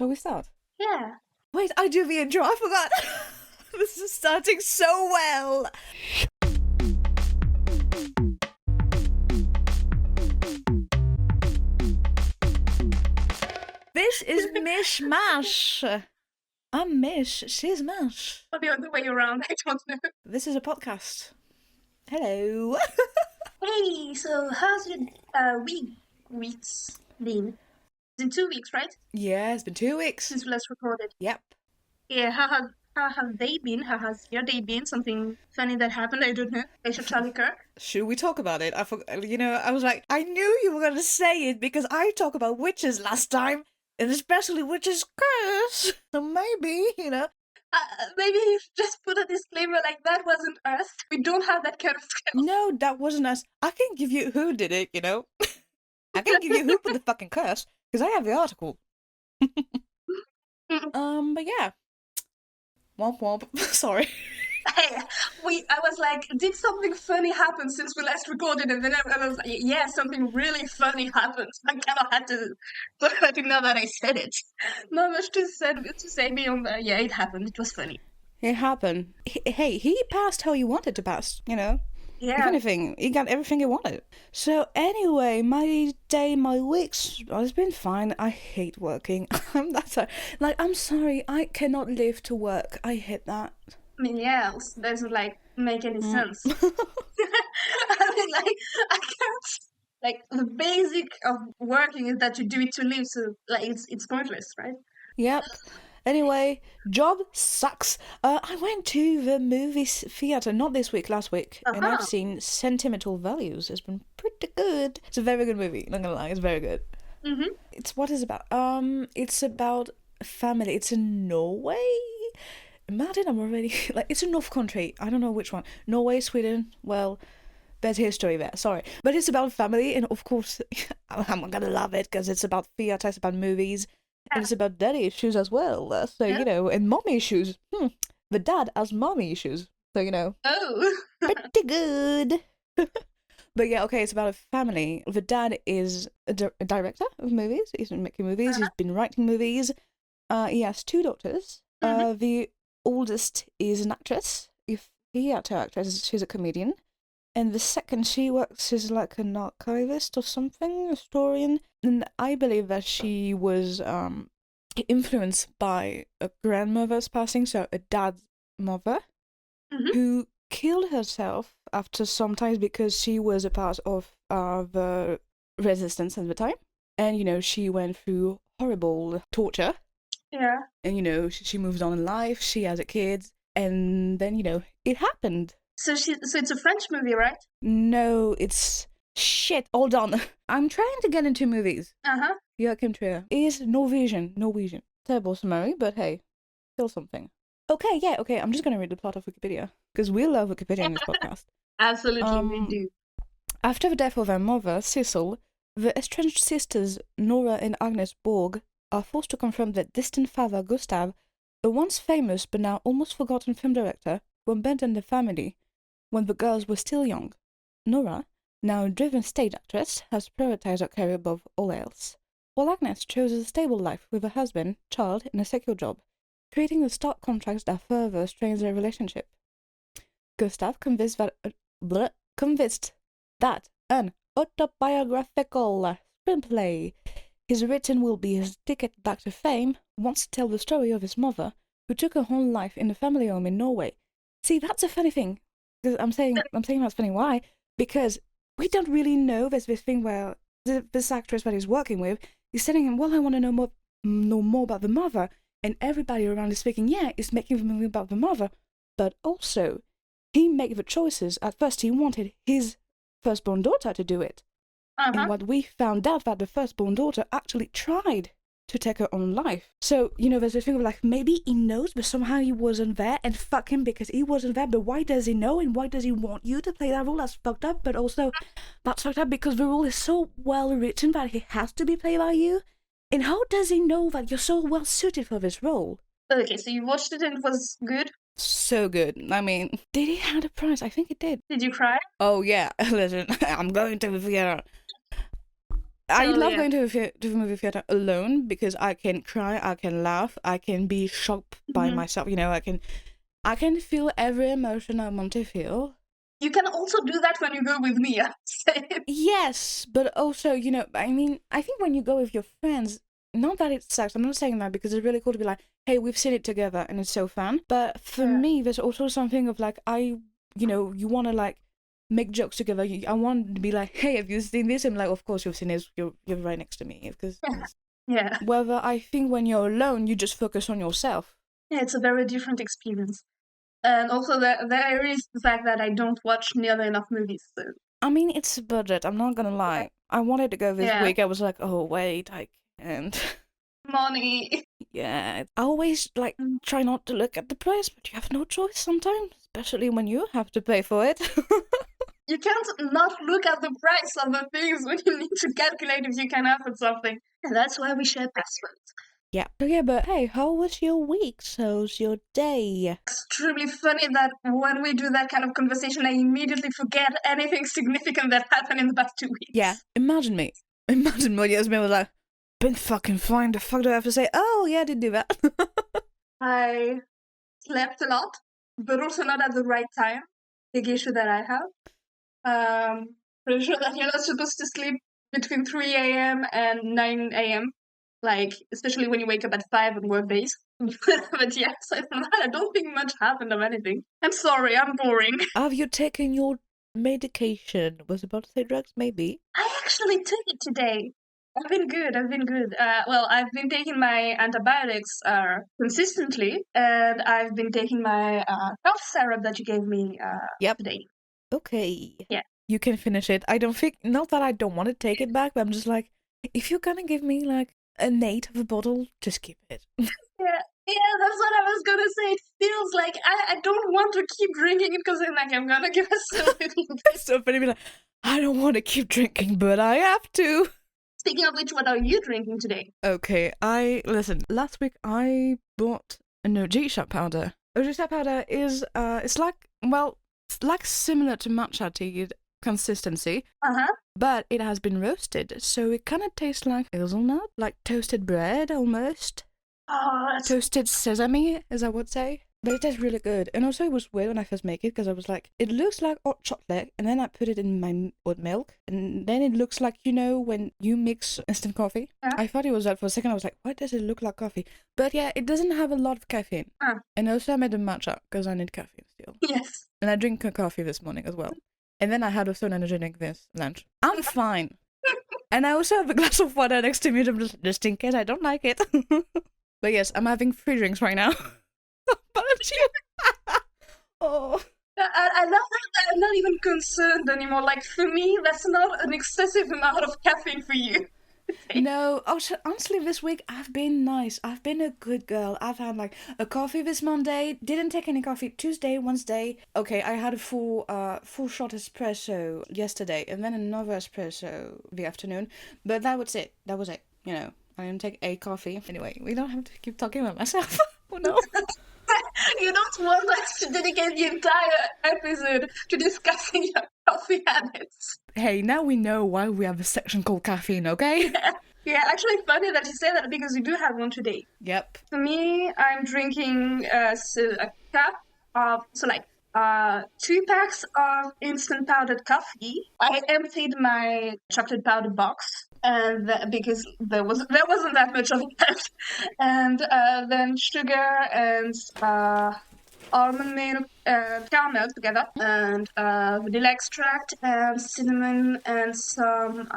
Shall we start? Yeah. Wait, I do the intro. I forgot. This is starting so well. This is mishmash. I'm Mish. She's Mash. Or the other way around, I don't know. This is a podcast. Hello. Hey, so how's your weeks been? It's been 2 weeks, right? Yeah, it's been 2 weeks. Since we last recorded. Yep. Yeah, how have they been? How has your day been? Something funny that happened? I don't know. Aisha Charlie Kirk? Should we talk about it? I forgot. I was like, I knew you were going to say it because I talked about witches last time, and especially witches' curse. So maybe, Maybe you should just put a disclaimer like that wasn't us. We don't have that kind of skill. No, that wasn't us. I can give you who did it, I can give you who put the fucking curse, because I have the article. But yeah. Womp womp. Sorry. Hey, I was like, did something funny happen since we last recorded? And then I was like, yeah, something really funny happened. I kind of had to let you know that I said it. Not much to say beyond that. Yeah, it happened. It was funny. It happened. Hey, he passed how he wanted to pass, Yeah. If anything, he got everything he wanted. So anyway, my weeks, it's been fine. I hate working. I'm sorry, I cannot live to work. I hate that. I mean, yeah, it doesn't make any sense. I mean, I can't. The basic of working is that you do it to live, so it's pointless, right? Yep. Anyway, job sucks. I went to the movie theatre, not this week, last week, and I've seen Sentimental Values. It's been pretty good. It's a very good movie, not gonna lie, it's very good. Mm-hmm. What is it about? It's about family. It's in Norway. Imagine I'm already, it's a North country. I don't know which one. Norway, Sweden, well, there's history there, sorry. But it's about family, and of course, I'm gonna love it, because it's about theatre, it's about movies. And it's about daddy issues as well. And mommy issues. The dad has mommy issues. So, Oh. pretty good. But yeah, okay, it's about a family. The dad is a director of movies. He's been making movies. He's been writing movies. He has 2 daughters. The oldest is an actress. If he had 2 actresses, she's a comedian. And the second, she works as like an archivist or something, a historian. And I believe that she was influenced by a grandmother's passing, so a dad's mother, who killed herself after some time because she was a part of the resistance at the time. And, she went through horrible torture. Yeah. And, she moves on in life, she has a kid, and then, it happened. So it's a French movie, right? No, it's... Shit, hold on. I'm trying to get into movies. Joachim Trier is Norwegian. Terrible summary, but hey, still something. Okay, I'm just gonna read the plot of Wikipedia, because we love Wikipedia in this podcast. Absolutely, we do. After the death of their mother, Cecil, the estranged sisters Nora and Agnes Borg are forced to confront their distant father, Gustav, a once famous but now almost forgotten film director who abandoned the family when the girls were still young. Nora, now a driven stage actress, has prioritized her career above all else, while Agnes chose a stable life with a husband, child, and a secure job, creating a stark contrast that further strains their relationship. Gustav, convinced that an autobiographical screenplay he's written will be his ticket back to fame, wants to tell the story of his mother, who took her whole life in a family home in Norway. See, that's a funny thing. Because I'm saying that's funny. Why? Because we don't really know. There's this thing where this actress that he's working with is telling him, well, I want to know more about the mother. And everybody around is speaking, yeah, it's making the movie about the mother. But also, he made the choices. At first, he wanted his firstborn daughter to do it. And what we found out that the firstborn daughter actually tried to take her own life. So, there's this thing of maybe he knows, but somehow he wasn't there, and fuck him because he wasn't there, but why does he know, and why does he want you to play that role? That's fucked up, but also, that's fucked up because the role is so well written that he has to be played by you. And how does he know that you're so well suited for this role? Okay, so you watched it and it was good? So good. I mean, did he have a prize? I think it did. Did you cry? Oh yeah, listen, I'm going to the theater. I So love yeah. going to the movie theater alone because I can cry, I can laugh, I can be shocked by Mhm. myself. I can feel every emotion I want to feel. You can also do that when you go with me, I'd say. Yes, but also, I mean, I think when you go with your friends, not that it sucks. I'm not saying that because it's really cool to be like, hey, we've seen it together and it's so fun. But for Yeah. me, there's also something of like, you want to like make jokes together. I want to be like, hey, have you seen this? And like, of course you've seen this. You're right next to me because Yeah. whether I think when you're alone, you just focus on yourself. Yeah, it's a very different experience. And also there is the fact that I don't watch nearly enough movies. So I mean, it's a budget. I'm not gonna lie. I wanted to go this yeah. week. I was like, oh wait, I can't. Money. Yeah, I always like try not to look at the price, but you have no choice sometimes, especially when you have to pay for it. You can't not look at the price of the things when you need to calculate if you can afford something. And that's why we share passwords. Yeah. So yeah, but hey, how was your week? How's your day? Extremely funny that when we do that kind of conversation, I immediately forget anything significant that happened in the past 2 weeks. Yeah, imagine me. Imagine when Yasmin was like, been fucking fine. The fuck do I have to say? Oh yeah, I did do that. I slept a lot, but also not at the right time. Big issue that I have. Pretty sure that you're not supposed to sleep between 3 a.m. and 9 a.m. Like, especially when you wake up at 5 on work days. But yeah, aside from that, I don't think much happened of anything. I'm sorry, I'm boring. Have you taken your medication? Was about to say drugs, maybe. I actually took it today. I've been good. Well, I've been taking my antibiotics consistently, and I've been taking my cough syrup that you gave me Yep. today. Okay. Yeah. You can finish it. I don't think, not that I don't want to take it back, but I'm just like, if you're gonna give me like an 8 of a bottle, just keep it. Yeah, that's what I was gonna say. It feels like I don't want to keep drinking it because I'm gonna give us a little bit. It's so funny, be like, I don't want to keep drinking, but I have to. Speaking of which, what are you drinking today? Okay, listen. Last week I bought a Ojisha powder. Ojisha powder is it's like similar to matcha tea consistency, but it has been roasted, so it kind of tastes like hazelnut, like toasted bread almost. Oh, Toasted sesame, as I would say. But it tastes really good. And also it was weird when I first make it because I was like, it looks like hot chocolate, and then I put it in my oat milk, and then it looks like, when you mix instant coffee. Yeah. I thought it was that for a second. I was like, why does it look like coffee? But yeah, it doesn't have a lot of caffeine. And also I made a matcha because I need caffeine still. Yes. And I drink a coffee this morning as well. And then I had a soda energy drink this lunch. I'm fine. And I also have a glass of water next to me just in case I don't like it. But yes, I'm having 3 drinks right now. But you. Oh. I love that I'm not even concerned anymore. Like, for me, that's not an excessive amount of caffeine for you. No, honestly, this week I've been nice. I've been a good girl. I've had like a coffee this Monday. Didn't take any coffee Tuesday, Wednesday. Okay, I had a full shot espresso yesterday, and then another espresso the afternoon. But that was it. I didn't take a coffee. Anyway, we don't have to keep talking about myself. Oh no. You don't want us to dedicate the entire episode to discussing your coffee habits. Hey, now we know why we have a section called caffeine, okay? Yeah, actually funny that you say that because we do have one today. Yep. For me, I'm drinking a cup of, 2 packs of instant powdered coffee. I emptied my chocolate powder box, and because there wasn't that much of it left, and then sugar and almond milk and caramel together, and vanilla extract and cinnamon and some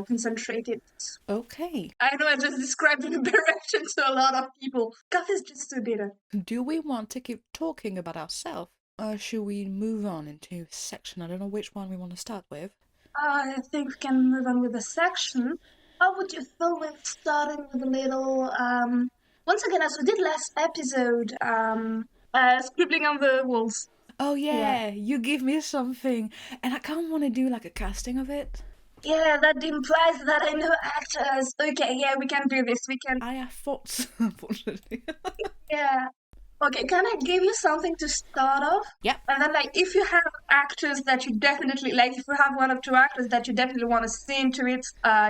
concentrated. Okay. I know I just described an aberration to a lot of people. Coffee is just too bitter. Do we want to keep talking about ourselves? Or should we move on into a section? I don't know which one we want to start with. I think we can move on with the section. How would you feel with starting with a little, once again, as we did last episode, scribbling on the walls. Oh yeah, you give me something, and I kind of want to do like a casting of it. Yeah, that implies that I know actors. Okay, yeah, we can do this. We can. I have thoughts, unfortunately. Yeah. Okay, can I give you something to start off? Yeah. And then, like, if you have actors that you definitely like, if you have one or two actors that you definitely want to see into it,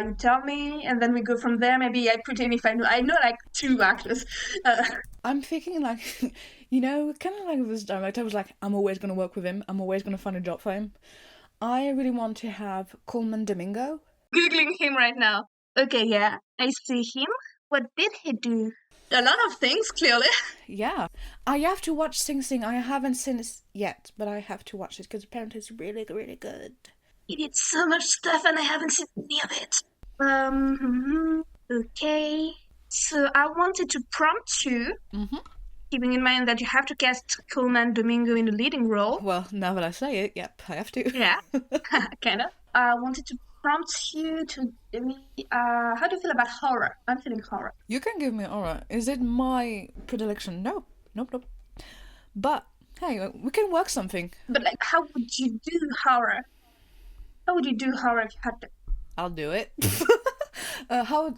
you tell me, and then we go from there. Maybe I put in if I know like two actors. Uh, I'm thinking like, kind of like this director was like, I'm always gonna work with him. I'm always gonna find a job for him. I really want to have Coleman Domingo. Googling him right now. Okay, yeah, I see him. What did he do? A lot of things, clearly. Yeah, I have to watch Sing Sing. I haven't seen it yet, but I have to watch it because apparently it's really, really good. He did so much stuff, and I haven't seen any of it. Okay. So I wanted to prompt you, keeping in mind that you have to cast Coleman Domingo in the leading role. Well, now that I say it, yep, I have to. Yeah, kind of. I wanted to prompt you to give me. How do you feel about horror? I'm feeling horror. You can give me horror. Is it my predilection? No, nope, nope. But hey, we can work something. But like, how would you do horror? How would you do horror if you had to? I'll do it. How?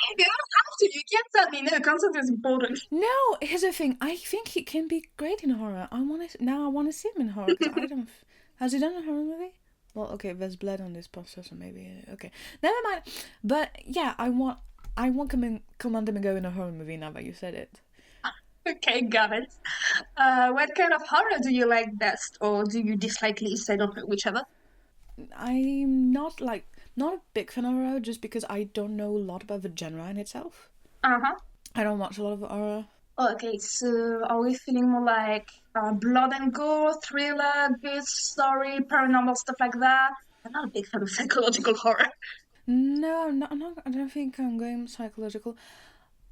You don't have to. You can't tell me. No, concept is important. No, here's the thing. I think he can be great in horror. I want to see him in horror because I don't. Has he done a horror movie? Well, okay, there's blood on this poster, so maybe okay. Never mind. But yeah, I want Commander to go in a horror movie now that you said it. Okay, got it. What kind of horror do you like best, or do you dislike least? I don't know, whichever. I'm not a big fan of horror just because I don't know a lot about the genre in itself. Uh-huh. I don't watch a lot of horror. Okay, so are we feeling more like blood and gore, thriller, ghost story, paranormal stuff like that? I'm not a big fan of psychological horror. No, I'm not. I don't think I'm going psychological.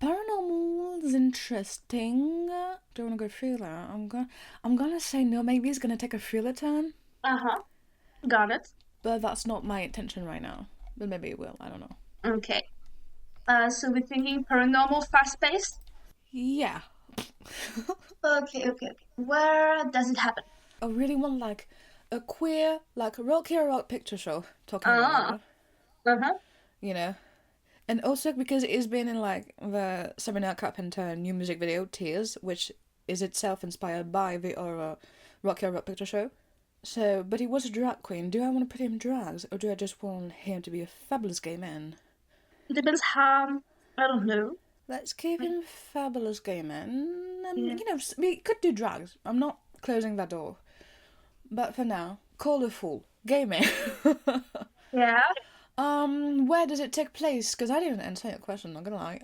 Paranormal is interesting. Do you want to go thriller? I'm gonna say no. Maybe it's gonna take a thriller turn, Uh-huh. Got it. but that's not my intention right now. But maybe it will. I don't know. Okay. So we're thinking paranormal, fast-paced. Yeah, Okay. Where does it happen? I really want like a queer, like a rock picture show talking Ah. about, Uh-huh. you know. And also because it has been in like the Sabrina Carpenter new music video Tears, which is itself inspired by the Rock Picture Show. So, but he was a drag queen. Do I want to put him in drags, or do I just want him to be a fabulous gay man? It depends how. I don't know. Let's keep him fabulous gay man. Yeah. We could do drags. I'm not closing that door. But for now, colorful gay man. Yeah. Where does it take place? Because I didn't answer your question, not gonna lie.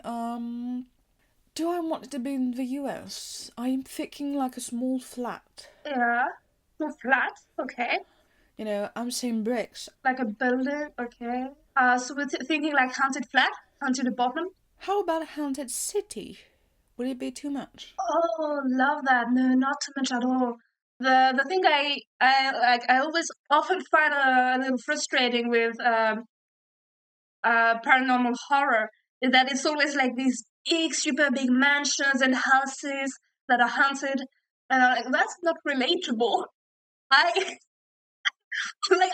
Do I want it to be in the US? I'm thinking like a small flat. Yeah. So flat. Okay. I'm seeing bricks. Like a building. Okay. So we're thinking like haunted flat, haunted apartment. How about a haunted city? Would it be too much? Oh, love that. No, not too much at all. The thing I always often find a little frustrating with paranormal horror is that it's always like these big, super big mansions and houses that are haunted, and like, that's not relatable. I like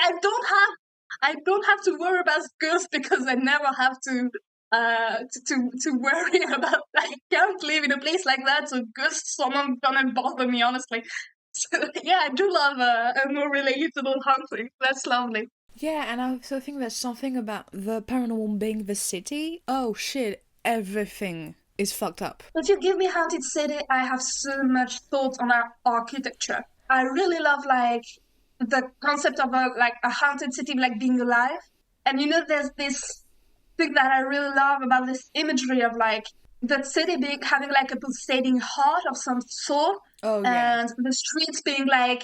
I don't have to worry about ghosts because I never have to worry about. I can't live in a place like that, so ghosts someone gonna bother me honestly. So yeah, I do love a more relatable haunting. That's lovely. Yeah, and I also think there's something about the paranormal being the city. Oh shit, everything is fucked up. If you give me haunted city, I have so much thoughts on our architecture. I really love like the concept of a haunted city like being alive. And there's this thing that I really love about this imagery of like the city being having like a pulsating heart of some sort, Oh yeah. and the streets being like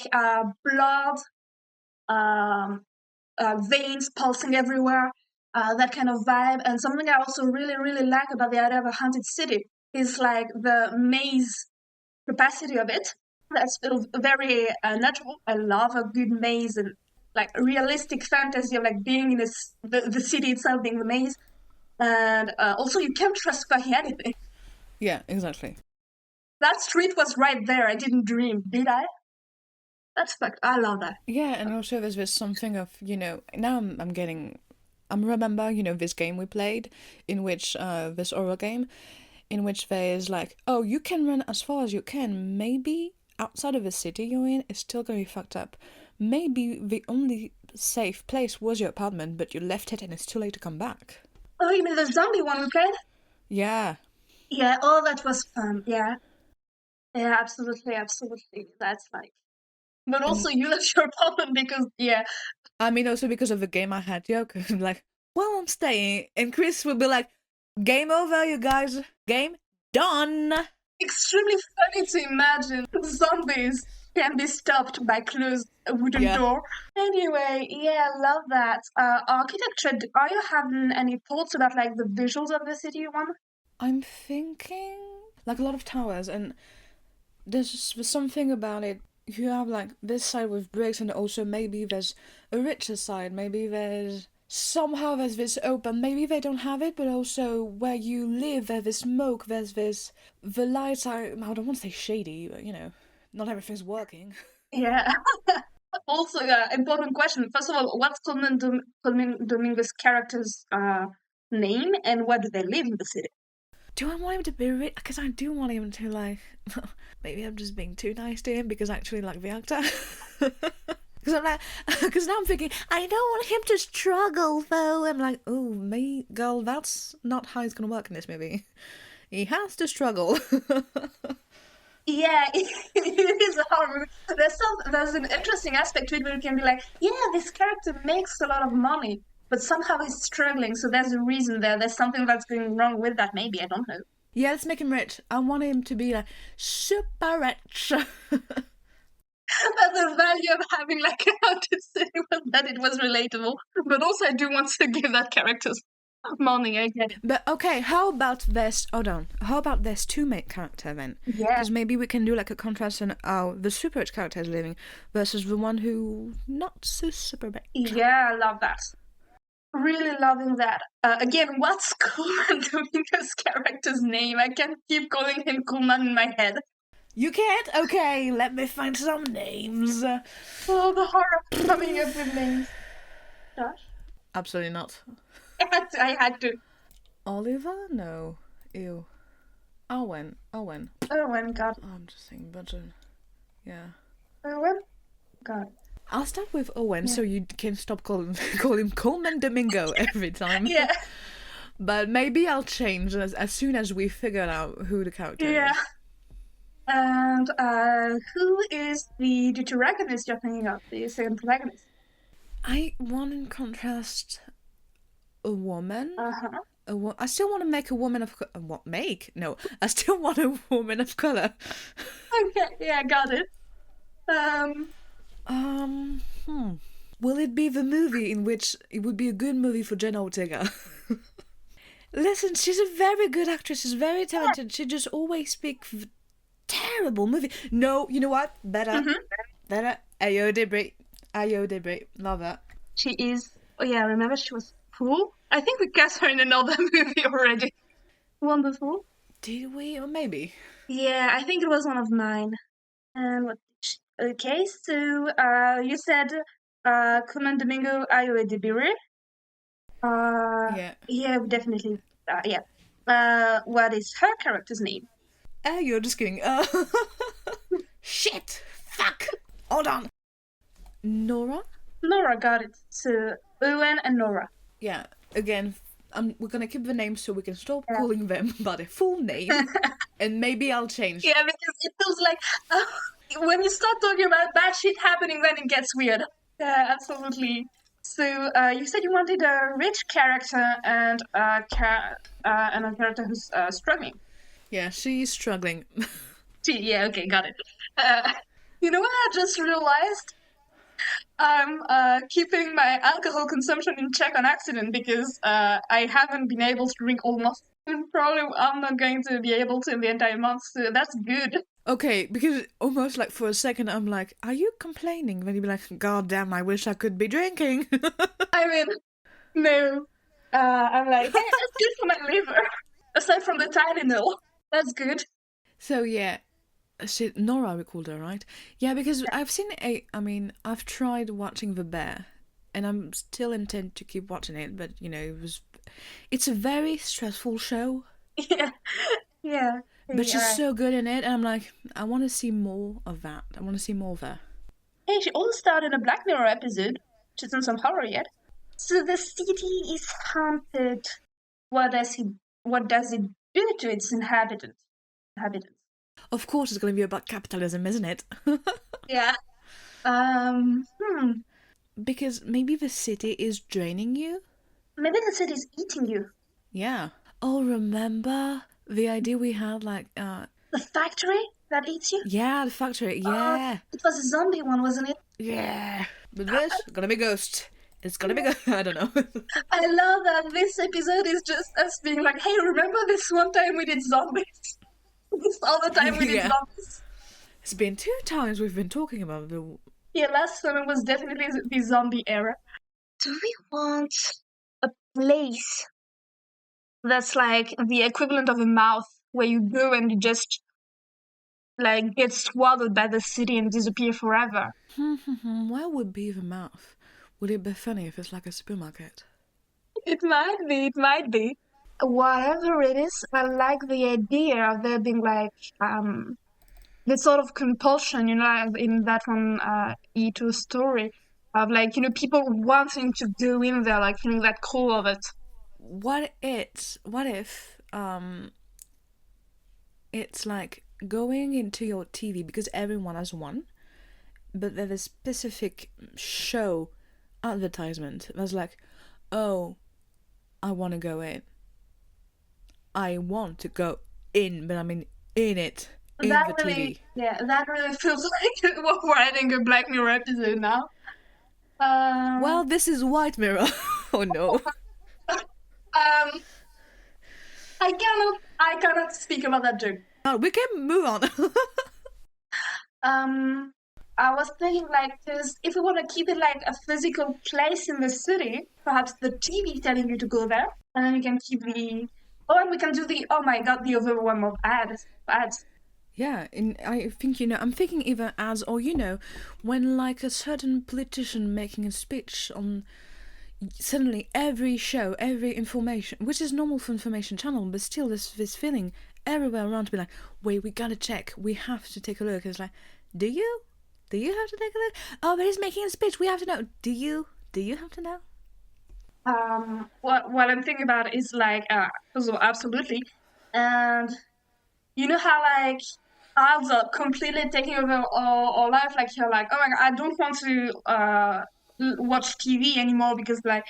blood, um, veins pulsing everywhere, that kind of vibe. And something I also really, really like about the idea of a haunted city is like the maze capacity of it. That's very natural. I love a good maze and like realistic fantasy of like being in the city itself being the maze. And also, you can't trust fucking anything. Yeah, exactly. That street was right there. I didn't dream, did I? That's fucked. I love that. Yeah, and also there's this something of, now I'm remember, this game we played, in which, this horror game, in which there is like, oh, you can run as far as you can. Maybe outside of the city you're in, it's still gonna be fucked up. Maybe the only safe place was your apartment, but you left it and it's too late to come back. Oh, you mean the zombie one we played? Yeah. Yeah, oh, that was fun. Yeah. Yeah, absolutely, absolutely. That's like, but And also you left your apartment because, yeah, I mean, also because of the game I had, joke. Like, well, I'm staying. And Chris would be like, game over, you guys. Game done. extremely funny to imagine zombies can be stopped by closed wooden Yeah. door. Anyway, yeah, love that. Architecture, are you having any thoughts about like the visuals of the city one? I'm thinking like a lot of towers, and there's something about it. You have like this side with bricks, and also maybe there's a richer side. Maybe somehow there's this open. Maybe they don't have it, but also where you live, there's this smoke. There's this. The lights are. I don't want to say shady, but not everything's working. Yeah. Also, important question. First of all, what's Domingo's character's name, and where do they live in the city? Do I want him to be rich? Because I do want him to like. Maybe I'm just being too nice to him because I actually like the actor. Because I'm like, because now I'm thinking I don't want him to struggle though. I'm like, oh, me girl, that's not how it's gonna work in this movie. He has to struggle. Yeah, it is a horror movie. There's an interesting aspect to it where you can be like, yeah, this character makes a lot of money, but somehow he's struggling. So there's a reason there. There's something that's going wrong with that. Maybe I don't know. Yeah, let's make him rich. I want him to be like super rich. But the value of having like a haunted city was that it was relatable. But also, I do want to give that character's money again. But okay, how about this? Hold on. How about this two main character then? Yeah. Because maybe we can do like a contrast on how the super rich character is living versus the one who not so super rich. Yeah, I love that. Really loving that. Again, what's Coolman Domingo's character's name? I can't keep calling him Coolman in my head. You can't? Okay, let me find some names. Oh, the horror of coming up with names. Josh? Absolutely not. I had to. Oliver? No. Ew. Owen. Owen, God. I'm just saying, but yeah. Owen? God. I'll start with Owen so you can stop calling him Coleman Domingo every time. Yeah. But maybe I'll change as soon as we figure out who the character Yeah. is. And who is the deuteragonist you're thinking of? The second protagonist? I want in contrast a woman. I still want to make a woman of what make? No, I still want a woman of color. Okay, yeah, got it. Will it be the movie in which it would be a good movie for Jenna Ortega? Listen, she's a very good actress. She's very talented. She just always speaks terrible movie. No, you know what? Better. Ayo Debris. Love that. She is. Oh yeah, remember she was cool. I think we cast her in another movie already. Wonderful. Did we? Or maybe. Yeah, I think it was one of mine. And what? Okay, so you said Coleman Domingo Ayo Debiri. Yeah, definitely. Yeah. What is her character's name? You're just kidding. Shit. Fuck. Hold on. Nora? Nora, got it. So Owen and Nora. Yeah. Again, we're gonna keep the names so we can stop calling them by their full name, and maybe I'll change. Yeah, because it feels like when you start talking about bad shit happening, then it gets weird. Yeah, absolutely. So you said you wanted a rich character and a character who's struggling. Yeah, she's struggling. Yeah, okay, got it. You know what I just realized? I'm keeping my alcohol consumption in check on accident because I haven't been able to drink almost. And probably I'm not going to be able to in the entire month, so that's good. Okay, because almost like for a second I'm like, are you complaining? Then you'd be like, God damn, I wish I could be drinking. I mean, no. I'm like, hey, that's good for my liver. Aside from the Tylenol, that's good. So yeah, Nora we called her, right? Yeah, because I've seen I've tried watching The Bear, and I'm still intent to keep watching it, but it's a very stressful show. Yeah. Yeah. But she's Yeah. so good in it, and I'm like, I want to see more of that. I want to see more of her. Hey, she also starred in a Black Mirror episode. She's done some horror yet. So the city is haunted. What does it? What does it do to its inhabitants? Of course, it's going to be about capitalism, isn't it? Yeah. Hmm. Because maybe the city is draining you? Maybe the city's eating you. Yeah. Oh, remember the idea we had, like, The factory that eats you? yeah, the factory, yeah. It was a zombie one, wasn't it? Yeah. But this, gonna be ghost. It's gonna be ghost. I don't know. I love that this episode is just us being like, hey, remember this one time we did zombies? This other time we did Yeah. zombies? It's been 2 times we've been talking about the... Yeah, last summer was definitely the zombie era. Do we want a place that's like the equivalent of a mouth where you go and you just like get swallowed by the city and disappear forever? Where would be the mouth? Would it be funny if it's like a supermarket? It might be. Whatever it is, I like the idea of there being like this sort of compulsion, in that one E2 story of like, people wanting to go in there, like feeling that call of it. What if it's like going into your TV, because everyone has one, but there's a specific show advertisement that's like, oh, I want to go in. I want to go in, but I mean in it, in That the really, TV. yeah, that really feels like we're writing a Black Mirror episode now. Well, this is White Mirror. Oh no. Um, I cannot speak about that joke. We can move on. I was thinking like, because if we want to keep it like a physical place in the city, perhaps the TV telling you to go there, and then we can keep and we can do oh my god, the overwhelm of ads. Yeah, I think, I'm thinking either ads or, when like a certain politician making a speech on, suddenly every show, every information, which is normal for information channel, but still there's this feeling everywhere around to be like, wait, we gotta check, we have to take a look. It's like, do you? Do you have to take a look? Oh, but he's making a speech, we have to know. Do you? Do you have to know? What I'm thinking about is like, so absolutely, and you know how like ads are completely taking over our life. Like you're like, oh my god, I don't want to watch TV anymore because like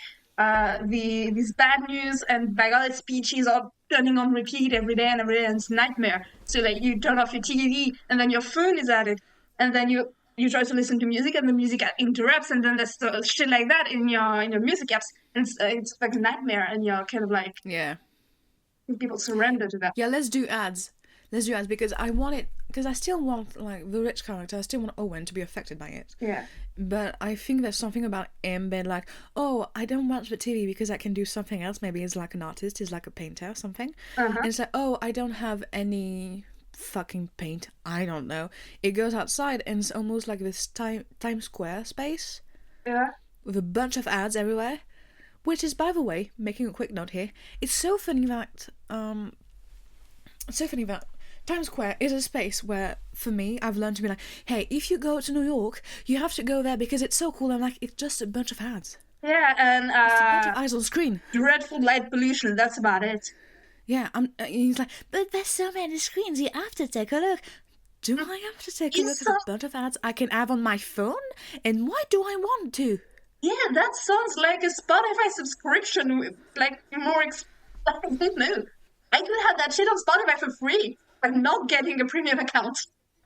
these bad news and bigoted speeches are turning on repeat every day, and it's a nightmare. So like you turn off your TV and then your phone is at it, and then you try to listen to music and the music interrupts, and then there's shit like that in your music apps, and it's like a nightmare, and you're kind of like, Yeah. people surrender to that. Yeah, let's do ads. Let's do ads because I still want like the rich character. I still want Owen to be affected by it. Yeah. But I think there's something about him being like, oh, I don't watch the TV because I can do something else. Maybe he's like an artist, he's like a painter or something. And it's like, oh, I don't have any fucking paint. I don't know. It goes outside and it's almost like this Times Square space. Yeah. With a bunch of ads everywhere. Which is, by the way, making a quick note here, it's so funny that Times Square is a space where, for me, I've learned to be like, hey, if you go to New York, you have to go there because it's so cool. I'm like, it's just a bunch of ads. Yeah, and It's a bunch of eyes on screen. dreadful light pollution, that's about it. Yeah, he's like, but there's so many screens, you have to take a look. Do I have to take a look at a bunch of ads I can have on my phone? And why do I want to? Yeah, that sounds like a Spotify subscription with like more I don't know. I could have that shit on Spotify for free, like not getting a premium account.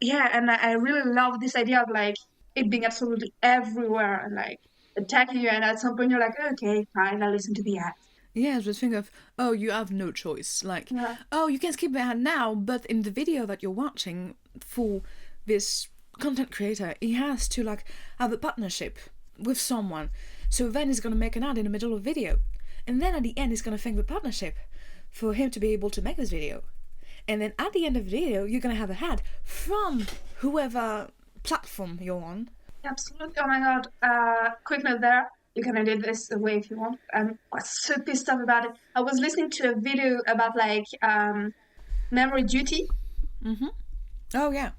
Yeah, and I really love this idea of like it being absolutely everywhere and like attacking you, and at some point you're like, okay, fine, I'll listen to the ads. Yeah, the thing of, oh, you have no choice. Like, oh, you can skip the ad now, but in the video that you're watching for this content creator, he has to like have a partnership with someone. So then he's going to make an ad in the middle of the video. And then at the end, he's going to thank the partnership for him to be able to make this video. And then at the end of the video, you're going to have a ad from whoever platform you're on. Absolutely. Oh my god. Quick note there. You can edit this away if you want. I was so pissed off about it. I was listening to a video about like Memory Duty. Oh yeah.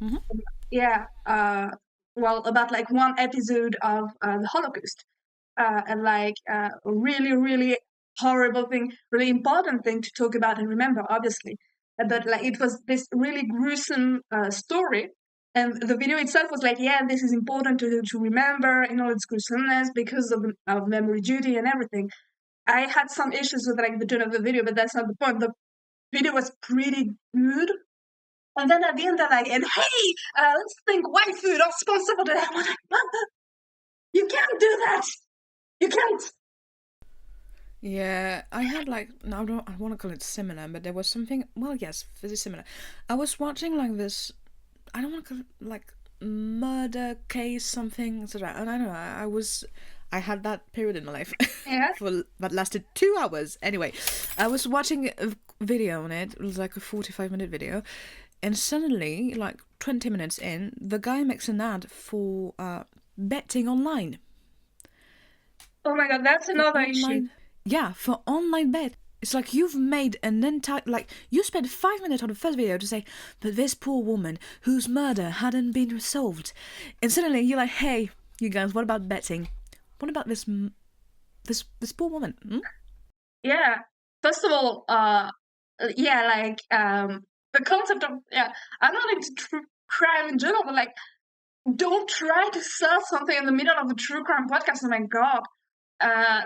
Yeah. Well, about like one episode of the Holocaust, and like a really, really horrible thing, really important thing to talk about and remember, obviously. But like it was this really gruesome story, and the video itself was like, yeah, this is important to remember in all its gruesomeness because of Memory Duty and everything. I had some issues with like the tone of the video, but that's not the point. The video was pretty good. And then at the end, they're like, and hey, let's think white food are responsible for that. I'm like, you can't do that. You can't. Yeah, I had like, no, I want to call it similar, but there was something, well, yes, very similar. I was watching like this, I don't want to call it like murder case something, etc. And I don't know, I had that period in my life Yeah. that lasted 2 hours. Anyway, I was watching a video on it. It was like a 45-minute video, and suddenly, like 20 minutes in, the guy makes an ad for betting online. Oh my god, that's another issue. Yeah, for online bet. It's like you've made an entire, like, you spent 5 minutes on the first video to say, but this poor woman whose murder hadn't been resolved. And suddenly you're like, hey, you guys, what about betting? What about this poor woman? Yeah. First of all, yeah, like the concept of I'm not into true crime in general, but like, don't try to sell something in the middle of a true crime podcast. Oh my god,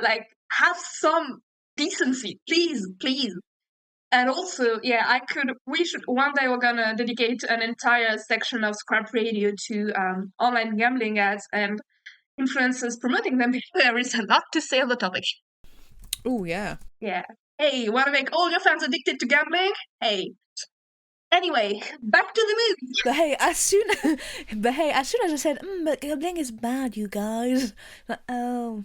like have some decency, please, please. And also, yeah, we should, one day we're gonna dedicate an entire section of Scrap Radio to online gambling ads and influencers promoting them, because there is a lot to say on the topic. Oh, yeah. Yeah. Hey, you wanna make all your fans addicted to gambling? Hey. Anyway, back to the movie. But hey, as soon as I said, but gambling is bad, you guys. Like, oh,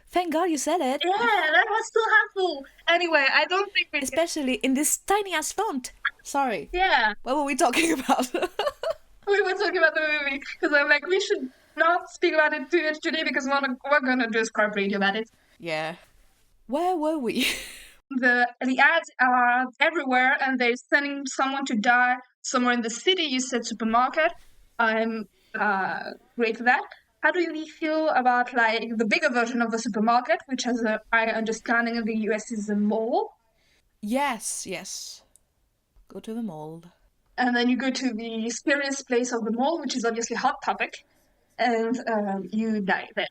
thank God you said it. Yeah, that was so helpful. Anyway, I don't think we Especially in this tiny ass font. Sorry. Yeah. What were we talking about? We were talking about the movie, because I'm like, we should not speak about it too much today, because we're gonna do a Scrap Radio about it. Yeah. Where were we? The ads are everywhere, and they're sending someone to die somewhere in the city. You said supermarket. I'm great for that. How do you feel about like the bigger version of the supermarket, which has a high understanding of the US is a mall? Yes. Go to the mall. And then you go to the experience place of the mall, which is obviously Hot Topic, and you die there.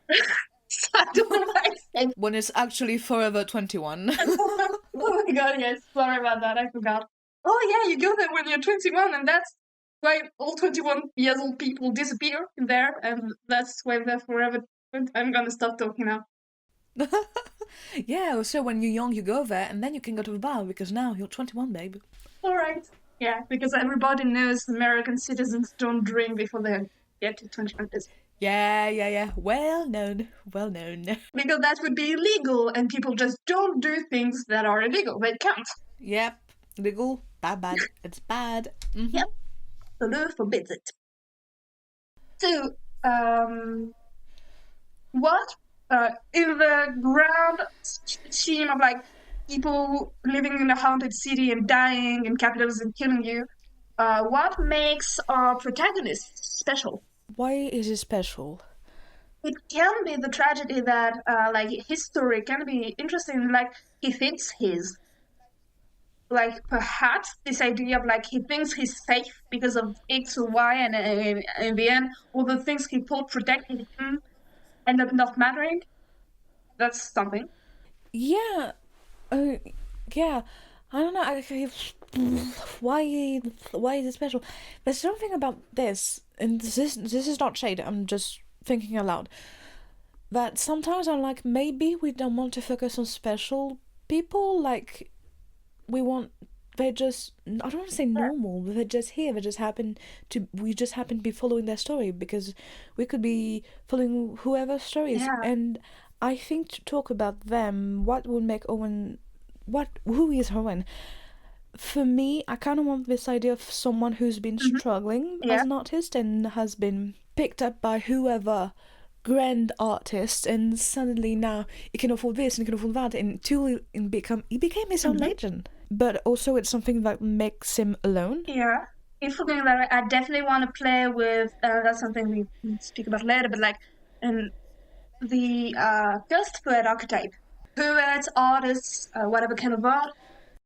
So I don't know why I said. When it's actually Forever 21. Oh my god, yes. Sorry about that, I forgot. Oh yeah, you go there when you're 21, and that's why all 21 years old people disappear in there, and that's why they're forever. I'm gonna stop talking now. Yeah, so when you're young, you go there, and then you can go to the bar, because now you're 21, babe. Alright. Yeah, because everybody knows American citizens don't drink before they get to 21. Yeah. Well known. Because that would be illegal, and people just don't do things that are illegal. They can't. Yep. Illegal. Bad. It's bad. Mm-hmm. Yep. The law forbids it. So, what in the grand scheme of like people living in a haunted city and dying and capitalism killing you, what makes our protagonist special? Why is it special? It can be the tragedy that, like, his story can be interesting. Like, he thinks his. Like, perhaps this idea of, like, he thinks he's safe because of X or Y, and in the end, all the things he thought protected him end up not mattering. That's something. Yeah. Yeah. I don't know. Why is it special? There's something about this, and this is not shade. I'm just thinking aloud. That sometimes I'm like, maybe we don't want to focus on special people. Like, they're just, I don't want to say normal, but they're just here. We just happen to be following their story, because we could be following whoever's stories. Yeah. And I think to talk about them, what would make Owen, who is Owen? For me, I kind of want this idea of someone who's been struggling as an artist and has been picked up by whoever grand artist, and suddenly now he can afford this and he can afford that, and he became his own legend. but also it's something that makes him alone. Yeah. It's something that I definitely want to play with. That's something we can speak about later, but like in the first poet archetype, poets, artists, whatever kind of art,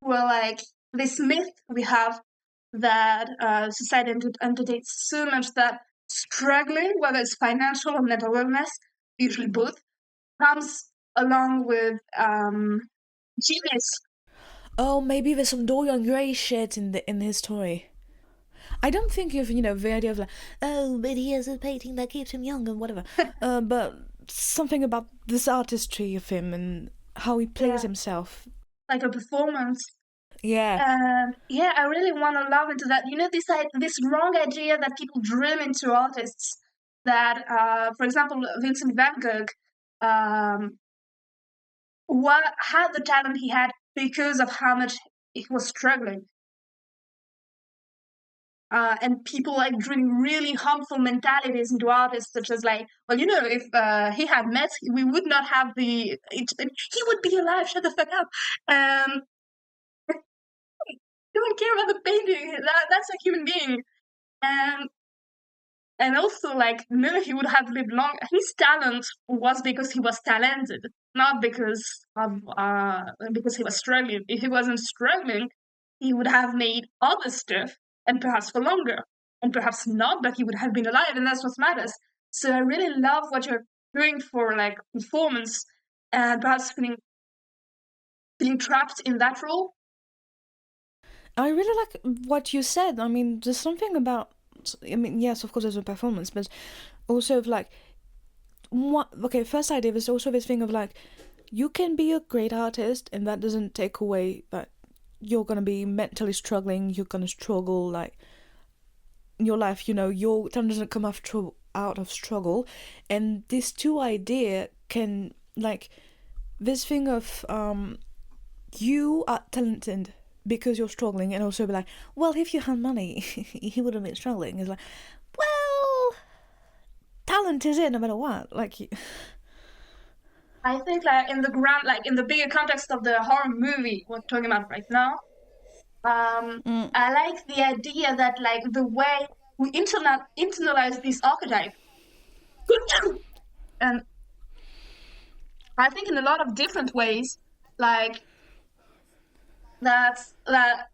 were like this myth we have that society undertakes so much that struggling, whether it's financial or mental illness, usually both, comes along with genius. Oh, maybe there's some Dorian Gray shit in his story. I don't think of, the idea of like, oh, but he has a painting that keeps him young and whatever. But something about this artistry of him and how he plays himself. Like a performance. Yeah. And yeah, I really want to love into that. This wrong idea that people dream into artists that, for example, Vincent van Gogh, had the talent he had because of how much he was struggling. And people like dream really harmful mentalities into artists, such as like, well, if he had met, we would not have he would be alive. Shut the fuck up. Don't care about the painting. That's a human being. And also, like, no, he would have lived long. His talent was because he was talented, not because he was struggling. If he wasn't struggling, he would have made other stuff, and perhaps for longer, and perhaps not, but he would have been alive, and that's what matters. So I really love what you're doing for like performance, and perhaps feeling trapped in that role. I really like what you said. I mean, there's something about. I mean, yes, of course, there's a performance, but also of like, first idea, there's also this thing of like, you can be a great artist, and that doesn't take away that you're gonna be mentally struggling. You're gonna struggle like your life. Your talent doesn't come out of struggle, and these two idea can like this thing of you are talented because you're struggling, and also be like, well, if you had money, he wouldn't be struggling. It's like, well, talent is it no matter what. Like, I think like in the bigger context of the horror movie we're talking about right now, I like the idea that like the way we internalize this archetype, and I think in a lot of different ways, like that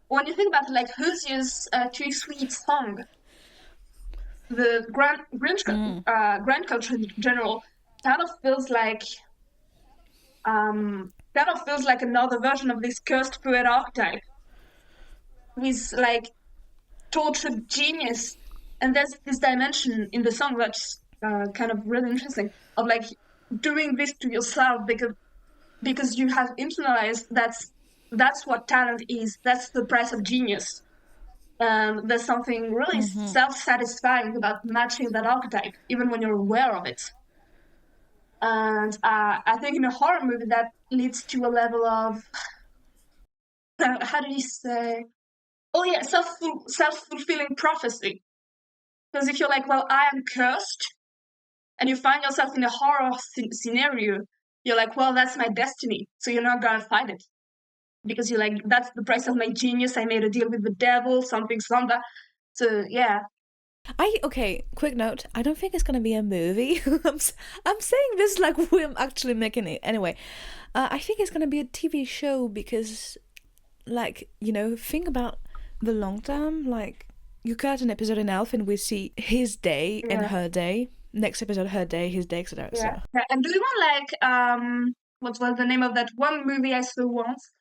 when you think about like Hozier's Too Sweet song, the grand culture in general kind of feels like another version of this cursed poet archetype with like tortured genius. And there's this dimension in the song that's kind of really interesting of like doing this to yourself because you have internalized that's what talent is. That's the price of genius. There's something really self-satisfying about matching that archetype, even when you're aware of it. And I think in a horror movie that leads to a level of how do you say? Oh yeah, self-fulfilling prophecy. Because if you're like, well, I am cursed, and you find yourself in a horror scenario, you're like, well, that's my destiny. So you're not gonna fight it because you're like, that's the price of my genius. I made a deal with the devil, something. So yeah. Quick note. I don't think it's gonna be a movie. I'm saying this like we're actually making it. Anyway, I think it's gonna be a TV show because, like, think about the long term. Like, you cut an episode in Elf and we see his day and her day. Next episode, her day, his day, etc. Yeah. And do you want like what was the name of that one movie I saw once?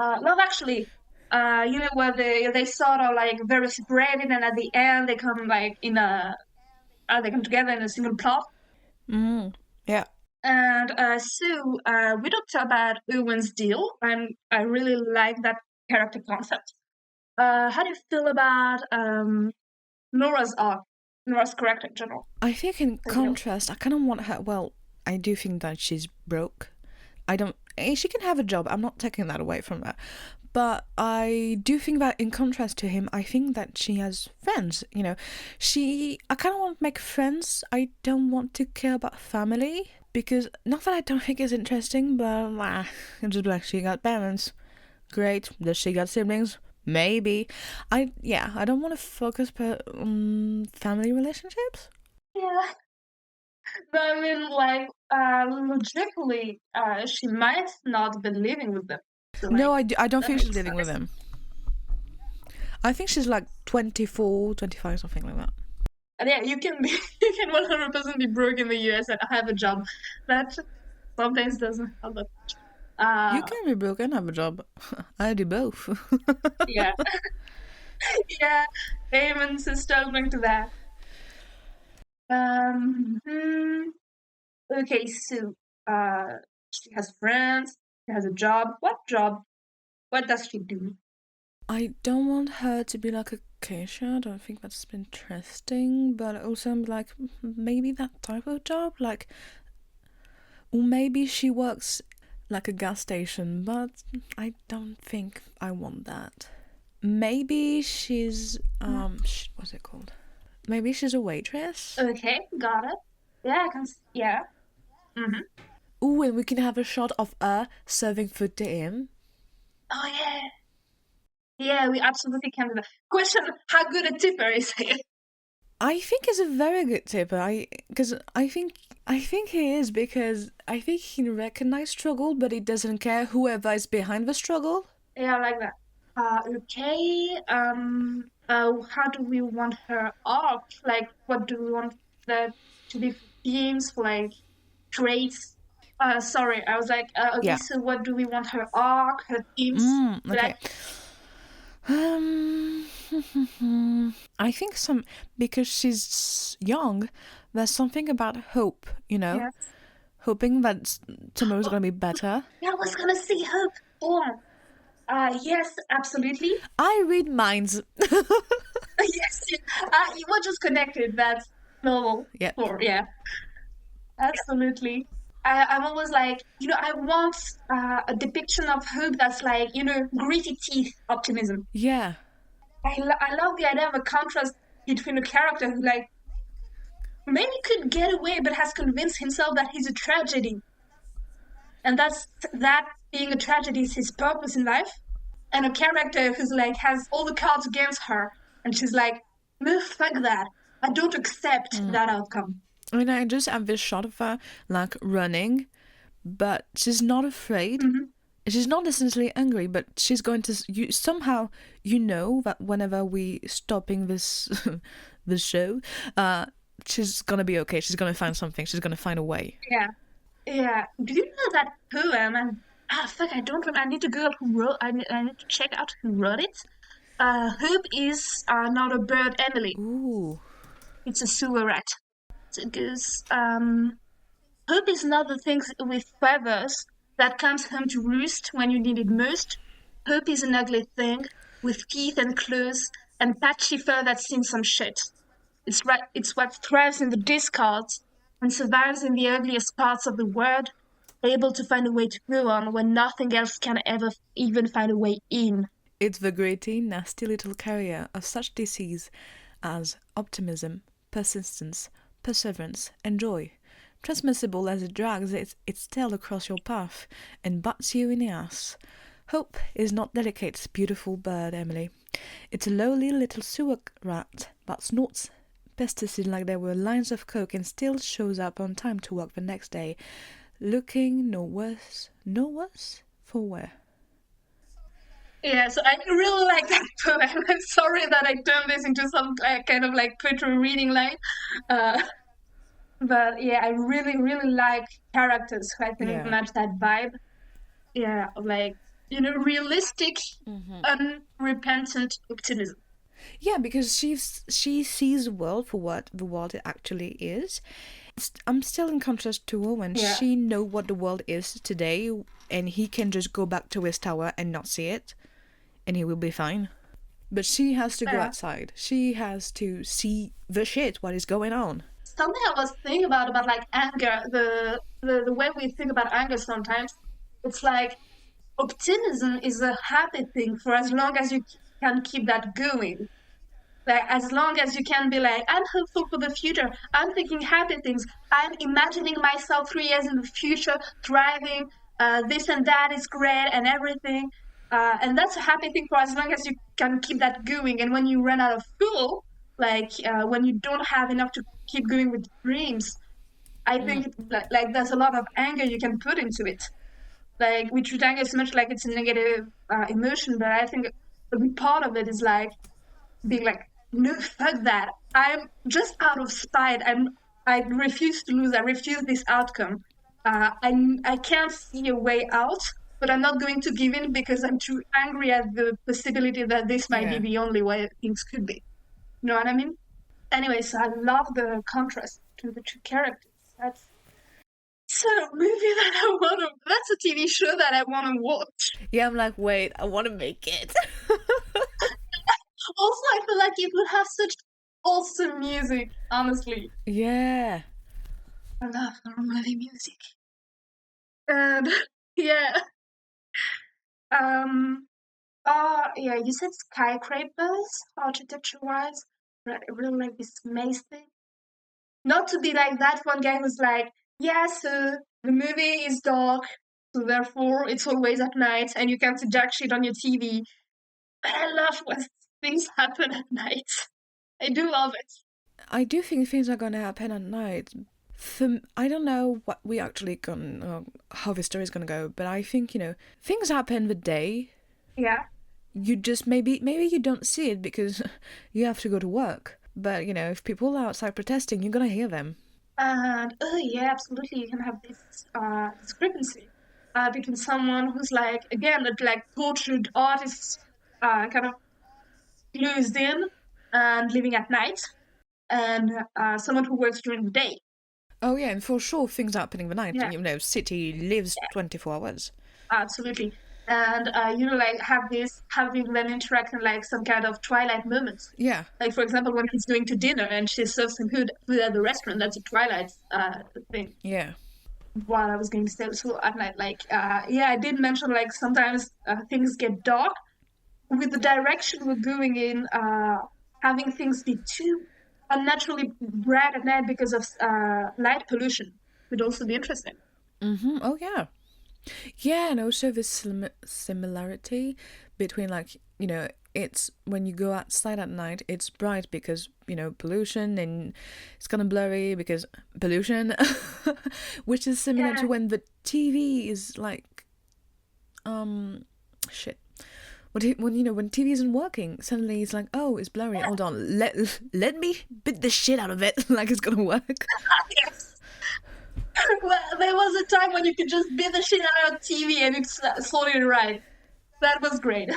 Love Actually. Where they sort of like very separated, and at the end they come like they come together in a single plot. Yeah. And so we talked about Owen's deal, and I really like that character concept. How do you feel about Nora's arc? Nora's character in general. I think in contrast, I kind of want her. Well, I do think that she's broke. She can have a job. I'm not taking that away from her. But I do think that in contrast to him, I think that she has friends. I kind of want to make friends. I don't want to care about family because not that I don't think it's interesting, but I'm just like, she got parents. Great. Does she got siblings? Maybe. I don't want to focus on family relationships. Yeah. No, I mean, like, logically, she might not be living with them. So, like, No, I don't that think she's makes living with sense. him. I think she's like 24, 25, something like that. And yeah, you can be, you can 100% be broke in the US and have a job. That sometimes doesn't happen. You Uh, can be broke and have a job. I do both. yeah, yeah. Amen, sister, going to that. Hmm. Okay, so, she has friends. She has a job. What job? What does she do? I don't want her to be like a Keisha. I don't think that's interesting. But also, I'm like, maybe that type of job, like, or maybe she works like a gas station. But I don't think I want that. Maybe she's what's it called? Maybe she's a waitress. Okay, got it. Yeah, I can. Yeah. Mm-hmm. Ooh, and we can have a shot of her serving food to him. Oh yeah. Yeah, we absolutely can do that. Question: how good a tipper is he? I think he's a very good tipper. I think he is because I think he recognizes struggle, but he doesn't care whoever is behind the struggle. Yeah, I like that. Okay. How do we want her arc? Like, what do we want that to be for themes, for like traits? Sorry, I was like, okay. Yeah. So, what do we want her arc, her themes? Okay. Like, Um, I think because she's young, there's something about hope, yeah. hoping that tomorrow's Oh, gonna be better. yeah, I was gonna say hope. Or, yes, absolutely. I read minds. Yes, you were just connected. That's normal. Yep. Or yeah, absolutely. I'm always like, I want a depiction of hope that's like, gritty teeth optimism. Yeah. I love the idea of a contrast between a character who like maybe could get away but has convinced himself that he's a tragedy, and that being a tragedy is his purpose in life, and a character who's like has all the cards against her, and she's like, no, fuck that. I don't accept that outcome. I mean, I just have this shot of her like running, but she's not afraid. Mm-hmm. She's not necessarily angry, but she's going to. You somehow you know that whenever we stopping this this show, she's gonna be okay. She's gonna find something. She's gonna find a way. Yeah. Yeah. Do you know that poem? And fuck, I don't remember. I need to Google who wrote. I need to check out who wrote it. Hope is not a bird, Emily. Ooh. It's a sewer rat. So it goes. Hope is not the thing with feathers that comes home to roost when you need it most. Hope is an ugly thing with teeth and claws and patchy fur that's seen some shit. It's what thrives in the discards and survives in the ugliest parts of the world, able to find a way to go on when nothing else can ever even find a way in. It's the gritty, nasty little carrier of such disease as optimism, persistence, perseverance, and joy, transmissible as it drags its tail across your path and butts you in the ass. Hope is not delicate, beautiful bird, Emily. It's a lowly little sewer rat that snorts pesticide like there were lines of coke and still shows up on time to work the next day, looking no worse for wear. Yeah, so I really like that poem. I'm sorry that I turned this into some kind of like poetry reading line. Uh, but yeah, I really, really like characters who I think match that vibe. Yeah, like, realistic, unrepentant optimism. Yeah, because she sees the world for what the world actually is. I'm still in contrast to Owen. Yeah. She know what the world is today, and he can just go back to his tower and not see it, and he will be fine. But she has to go outside. She has to see the shit, what is going on. Something I was thinking about like anger, the way we think about anger sometimes, it's like optimism is a happy thing for as long as you can keep that going. Like, as long as you can be like, I'm hopeful for the future, I'm thinking happy things, I'm imagining myself 3 years in the future, thriving, this and that is great and everything. And that's a happy thing for as long as you can keep that going. And when you run out of fuel, like when you don't have enough to keep going with dreams, I think like there's a lot of anger you can put into it. Like we treat anger so much like it's a negative emotion, but I think a big part of it is like being like, no, fuck that. I'm just out of spite. I refuse to lose. I refuse this outcome. I can't see a way out, but I'm not going to give in because I'm too angry at the possibility that this might be Yeah. the only way things could be. You know what I mean? Anyway, so I love the contrast to the two characters. That's a movie that I want to. That's a TV show that I want to watch. Yeah, I'm like, wait, I want to make it. Also, I feel like it would have such awesome music. Honestly, Yeah. I love movie music. And yeah, um, yeah, you said skyscrapers, architecture-wise. But I really like this maze thing. Not to be like that one guy who's like, yeah, so the movie is dark, so therefore it's always at night, and you can't see jack shit on your TV. But I love when things happen at night. I do love it. I do think things are gonna happen at night. I don't know what we actually how the story is gonna go, but I think things happen the day. Yeah. You just maybe you don't see it because you have to go to work. But if people are outside protesting, you're gonna hear them. And oh yeah, absolutely, you can have this discrepancy between someone who's like again like tortured artist, kind of closed in and living at night, and someone who works during the day. Oh yeah, and for sure things are happening the night. Yeah, City lives 24 hours. absolutely. And like having them interact in like some kind of twilight moments. Yeah. Like for example, when he's going to dinner and she serves him food at the restaurant, that's a twilight thing. Yeah. While I was going to say, so at night, like yeah, I did mention like sometimes things get dark with the direction we're going in. Having things be too unnaturally bright at night because of light pollution would also be interesting. Mm-hmm. Oh yeah. Yeah, and also this similarity between it's when you go outside at night, it's bright because pollution, and it's kind of blurry because pollution, which is similar to when the TV is like shit. When TV isn't working, suddenly it's like, oh, it's blurry. Hold on, let me bit the shit out of it, like it's gonna work. Yes. Well, there was a time when you could just beat the shit out of TV and it's slowly right. That was great.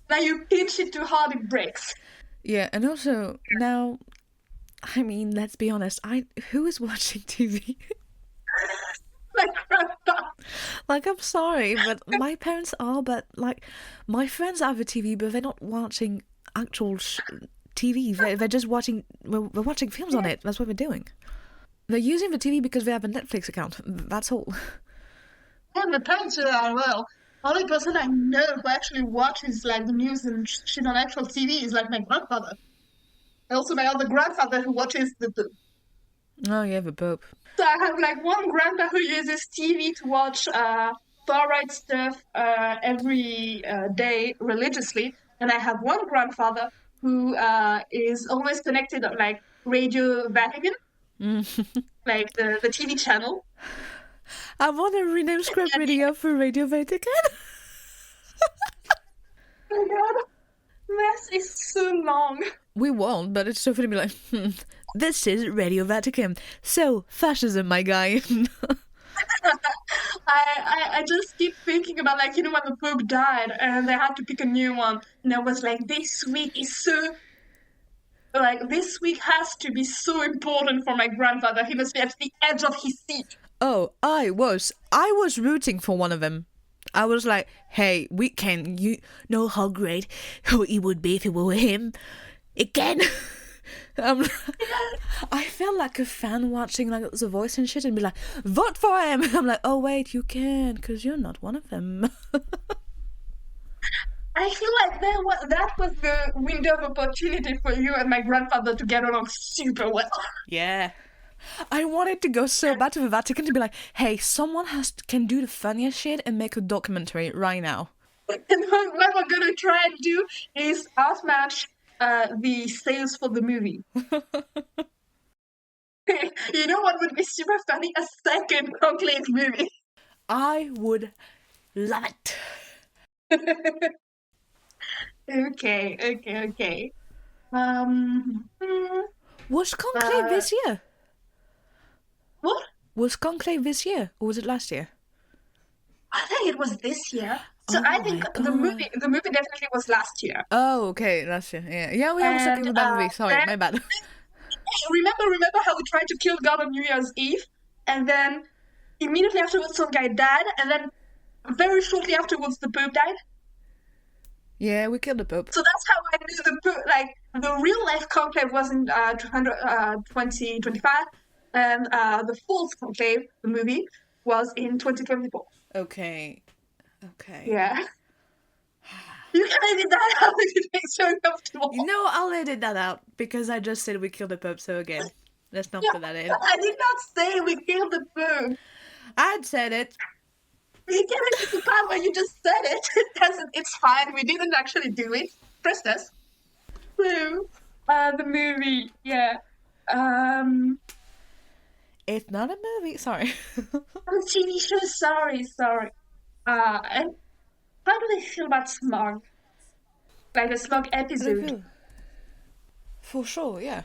Now you pinch it too hard, it breaks. Yeah, and also now, I mean, let's be honest. Who is watching TV? My grandpa. Like, I'm sorry, but my parents are. But like, my friends have a TV, but they're not watching actual TV. They're just watching. We're watching films on it. That's what we're doing. They're using the TV because they have a Netflix account. That's all. Yeah, my parents do that as well. Only person I know who actually watches like the news and shit on actual TV is like my grandfather. And also my other grandfather who watches the Pope. Oh yeah, the Pope. So I have like one grandpa who uses TV to watch far right stuff every day religiously, and I have one grandfather who is always connected on like Radio Vatican, like the TV channel. I want to rename Scrap Radio for Radio Vatican. Oh my god, this is so long. We won't, but it's so funny to be like, this is Radio Vatican. So, fascism, my guy. I just keep thinking about like, when the Pope died and they had to pick a new one. And I was like, this week has to be so important for my grandfather. He must be at the edge of his seat. Oh, I was rooting for one of them. I was like, hey, you know how great it would be if it were him. Again. I felt like a fan watching like The Voice and shit and be like, vote for him. I'm like, oh wait, you can, because you're not one of them. I feel like that was the window of opportunity for you and my grandfather to get along super well. Yeah. I wanted to go so bad to the Vatican to be like, hey, someone can do the funniest shit and make a documentary right now. And what we're gonna try and do is outmatch the sales for the movie. You know what would be super funny? A second Conclave movie. I would love it. Okay. Was Conclave this year? What? Was Conclave this year, or was it last year? I think it was this year. So Oh I think my the movie god. definitely was last year. Oh, okay, last year. Yeah, we almost talking And about that movie. Sorry, then my bad. remember how we tried to kill God on New Year's Eve, and then immediately afterwards some guy died, and then very shortly afterwards the Pope died. Yeah, we killed the Pope. So that's how I knew the real life conclave was in 2025, and the false conclave, the movie, was in 2024. Okay. Yeah. You can edit that out if it makes you uncomfortable. I'll edit that out because I just said we killed the Pope, so again, let's not put that in. I did not say we killed the Pope. I'd said it. You can edit the part where you just said it. It's fine. We didn't actually do it. Trust us. So, the movie, yeah. It's not a movie. Sorry. TV show. Sorry. And how do they feel about Smog? Like a Smog episode. For sure, yeah.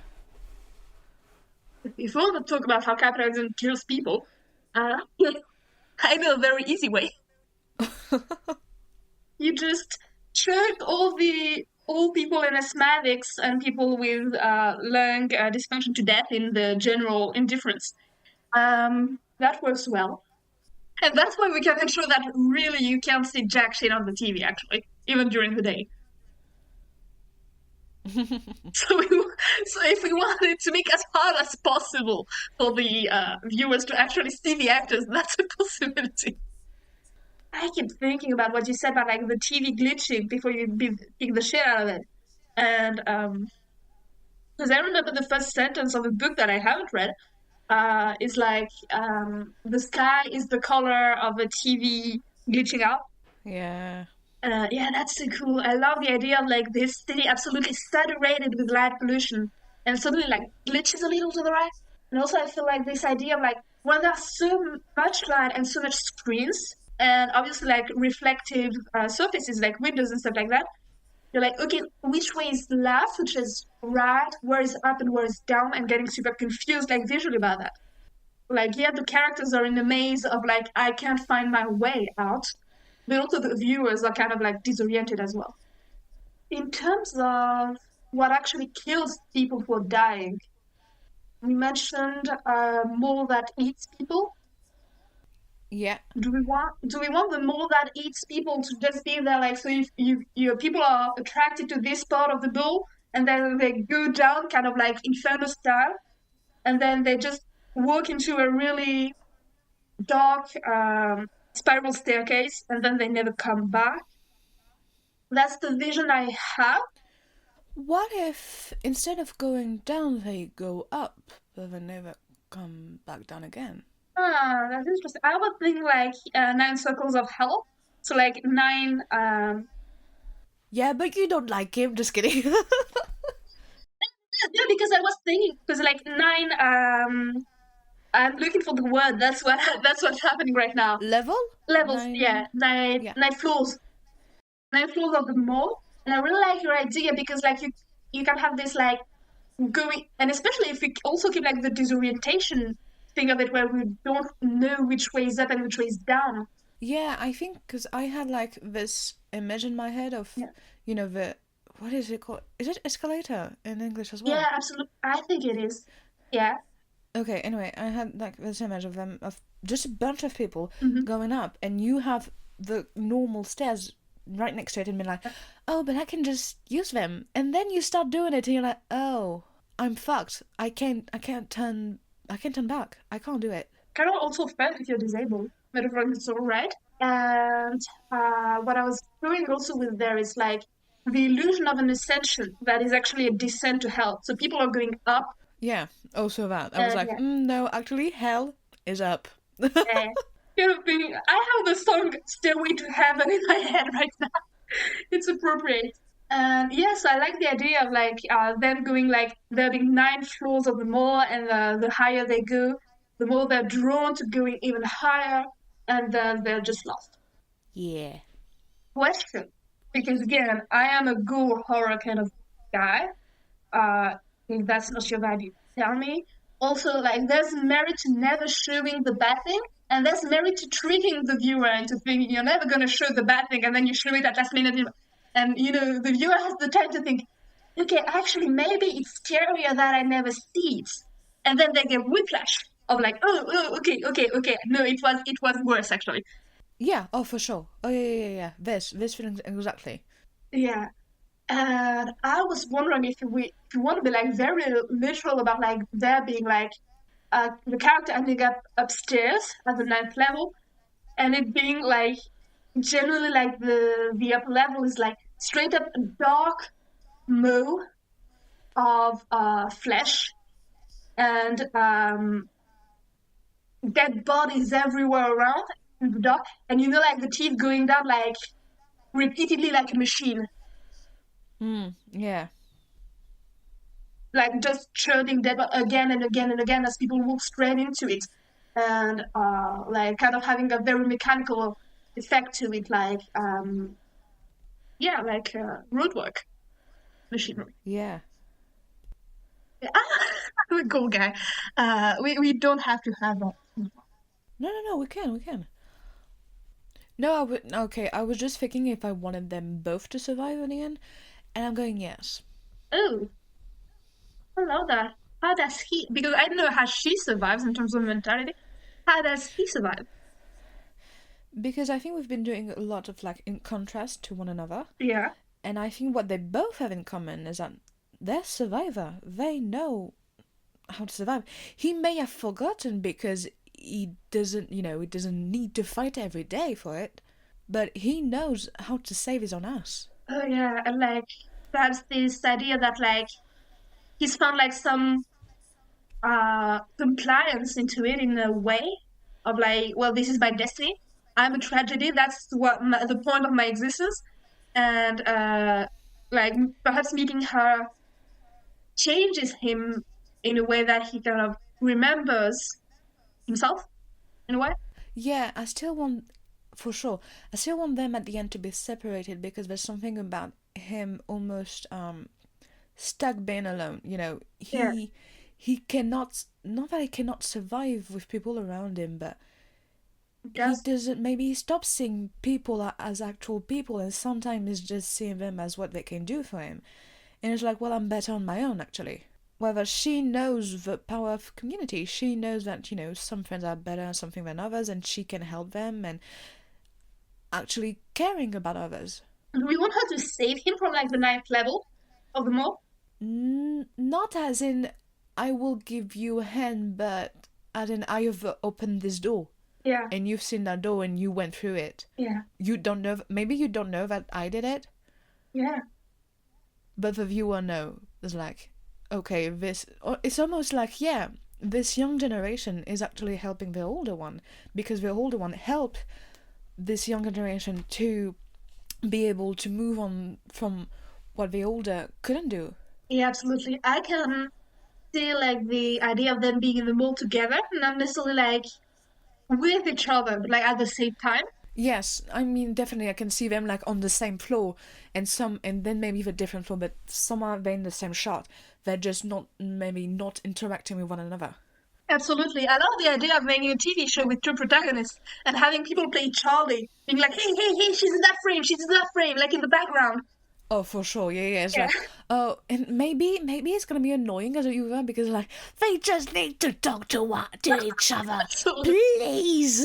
If we want to talk about how capitalism kills people, I know a very easy way. You just choke all people in asthmatics and people with lung dysfunction to death in the general indifference. That works well. And that's why we can ensure that really you can't see jack shit on the TV, actually, even during the day. So if we wanted to make as hard as possible for the viewers to actually see the actors, that's a possibility. I keep thinking about what you said about like the TV glitching before you kick the shit out of it. And because I remember the first sentence of a book that I haven't read is like the sky is the color of a TV glitching out. Yeah. Yeah, that's so cool. I love the idea of like this city absolutely saturated with light pollution and suddenly like glitches a little to the right. And also I feel like this idea of like when there's so much light and so much screens and obviously like reflective surfaces like windows and stuff like that, you're like, okay, which way is left, which is right, where is up and where is down, and getting super confused like visually about that. Like, yeah, the characters are in a maze of like, I can't find my way out, but also the viewers are kind of like disoriented as well. In terms of what actually kills people who are dying, we mentioned mole that eats people. Yeah. Do we want the mole that eats people to just be there? Like, so if you people are attracted to this part of the bowl, and then they go down, kind of like Inferno style, and then they just walk into a really dark spiral staircase, and then they never come back. That's the vision I have. What if instead of going down, they go up, but they never come back down again? That's interesting. I would think like 9 circles of hell. So like 9. Yeah, but you don't like him. Just kidding. Yeah, because I was thinking because like 9. I'm looking for the word. That's what's happening right now. Levels. 9... Yeah, 9. Yeah. 9 floors. 9 floors of the mall. And I really like your idea because like you can have this like going, and especially if we also keep like the disorientation thing of it where we don't know which way is up and which way is down. Yeah, I think because I had like this image in my head of, the, what is it called? Is it escalator in English as well? Yeah, absolutely. I think it is. Yeah. Okay, anyway, I had like this image of them, of just a bunch of people going up, and you have the normal stairs right next to it and be like, oh, but I can just use them. And then you start doing it and you're like, oh, I'm fucked. I can't turn back. I can't do it. Kind of also felt if you're disabled. Metaphorically so, right? And what I was doing also with there is like the illusion of an ascension that is actually a descent to hell. So people are going up. Yeah, also that. I was like, no, actually, hell is up. Yeah. kind of thing. I have the song "Stairway to Heaven" in my head right now. It's appropriate. And yes, I like the idea of like them going like there being 9 floors of the mall, and the higher they go, the more they're drawn to going even higher, and then they're just lost. Yeah. Question, because again, I am a gore horror kind of guy. If that's not your vibe, you tell me. Also, like, there's merit to never showing the bad thing, and there's merit to tricking the viewer into thinking you're never going to show the bad thing, and then you show it at last minute. And, the viewer has the time to think, okay, actually, maybe it's scarier that I never see it. And then they get whiplash of like, oh, okay. No, it was worse, actually. Yeah, oh, for sure. Oh, yeah. This feeling exactly. Yeah. And I was wondering if you want to be like very literal about like there being like the character ending up upstairs at the 9th level, and it being like generally like the upper level is like straight up a dark mow of flesh and dead bodies everywhere around in the dark, and like the teeth going down like repeatedly like a machine. Yeah. Like just churning dead again and again and again as people walk straight into it, and like kind of having a very mechanical effect to it, like yeah, like roadwork machinery. Yeah. I'm a cool guy. We don't have to have that. No, we can. No, okay, I was just thinking if I wanted them both to survive in the end, and I'm going yes. Oh, I love that. How does he? Because I don't know how she survives in terms of mentality. How does he survive? Because I think we've been doing a lot of like in contrast to one another, Yeah. and I think what they both have in common is that they're survivor. They know how to survive. He may have forgotten because he doesn't, he doesn't need to fight every day for it, but he knows how to save his own ass. Oh yeah, and like that's this idea that like he's found like some compliance into it in a way of like, well, this is my destiny. I'm a tragedy. That's the point of my existence, and like perhaps meeting her changes him in a way that he kind of remembers himself in a way. Yeah, for sure, I still want them at the end to be separated because there's something about him almost stuck being alone. Yeah. He cannot, not that he cannot survive with people around him, but he Just doesn't, maybe he stops seeing people as actual people and sometimes he's just seeing them as what they can do for him. And it's like, well, I'm better on my own, actually. Whether she knows the power of community, she knows that, some friends are better at something than others and she can help them and actually caring about others. we want her to save him from like the 9th level of the mall. Not as in, I will give you a hand, but as in, I have opened this door. Yeah. And you've seen that door and you went through it. Yeah. You don't know, maybe you don't know that I did it. Yeah. But the viewer know. It's like, okay, it's almost like, yeah, this young generation is actually helping the older one, because the older one helped this younger generation to be able to move on from what the older couldn't do. Yeah, absolutely. I can see like the idea of them being in the mall together, not necessarily like with each other, but like at the same time. Yes, I mean, definitely I can see them like on the same floor and then maybe the different floor, but some are they in the same shot. They're just maybe not interacting with one another. Absolutely. I love the idea of making a TV show with 2 protagonists and having people play Charlie, being like, hey, she's in that frame, like in the background. Oh, for sure, yeah. It's Yeah. like, oh, and maybe it's gonna be annoying as a viewer because like they just need to talk to each other, Absolutely. please.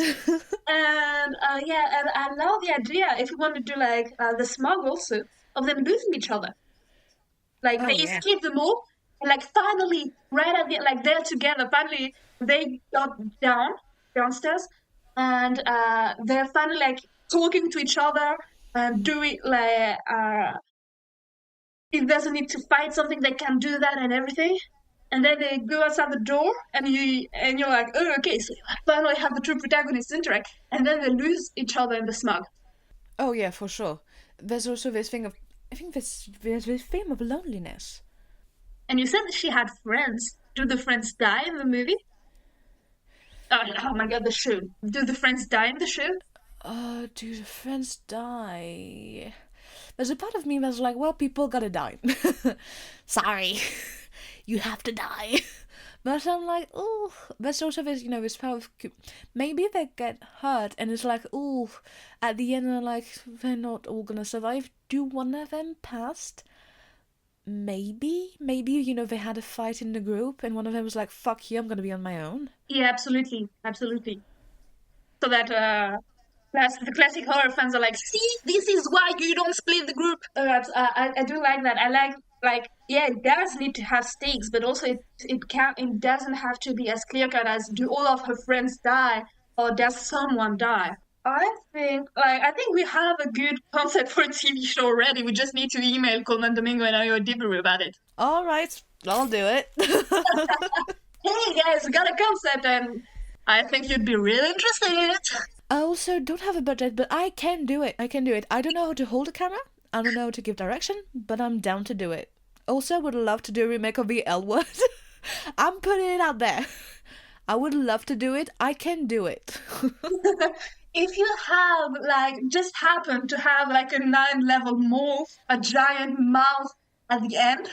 And yeah, and I love the idea if you want to do like the smug also of them losing each other. Like Oh they yeah. escape the mall, and like finally, right at the like they're together. Finally, they got downstairs, and they're finally like talking to each other and doing like if there's a need to fight something, they can do that and everything. and then they go outside the door, and you're like, oh, okay, so I finally have the two protagonists interact, and then they lose each other in the smog. Oh yeah, for sure. There's also this thing of, I think there's this theme of loneliness. And you said that she had friends. Do the friends die in the movie? Oh my god, the show. Do the friends die in the show? Do the friends die? There's a part of me that's like, well, people gotta die. Sorry. You have to die. But I'm like, oh, there's also this, this power of, maybe they get hurt and it's like, oh, at the end they're like, they're not all gonna survive. Do one of them passed? Maybe, they had a fight in the group and one of them was like, fuck you, I'm gonna be on my own. Yeah, absolutely. So that, the classic horror fans are like, see, this is why you don't split the group. I do like that. I like, yeah, it does need to have stakes, but also it doesn't have to be as clear cut as do all of her friends die or does someone die. I think we have a good concept for a TV show already. We just need to email Coleman Domingo and Ayo Diburu about it. All right, I'll do it. Hey guys, we got a concept, and I think you'd be really interested. I also don't have a budget, but I can do it. I don't know how to hold a camera. I don't know how to give direction, but I'm down to do it. Also, would love to do a remake of the L Word. I'm putting it out there. I would love to do it. I can do it. If you have, just happen to have, a 9-level mole, a giant mouth at the end,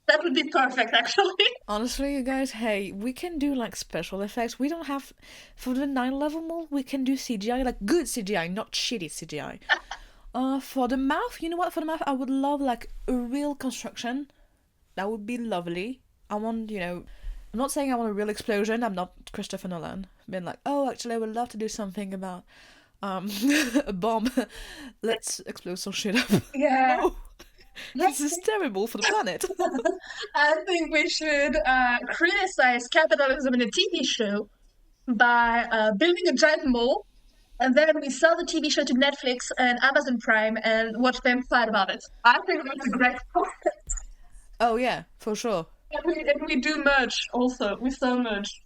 that would be perfect, actually. Honestly, you guys, hey, we can do, special effects. We don't have... For the 9-level mole, we can do CGI, good CGI, not shitty CGI. For the mouth, you know what? For the mouth, I would love, a real construction. That would be lovely. I want, I'm not saying I want a real explosion. I'm not Christopher Nolan. Being like, oh, actually, I would love to do something about a bomb. Let's explode some shit up. Yeah. No. This is terrible for the planet. I think we should criticize capitalism in a TV show by building a giant mall, and then we sell the TV show to Netflix and Amazon Prime and watch them fight about it. I think that's a great concept. Oh yeah, for sure. And we do merch also. We sell merch.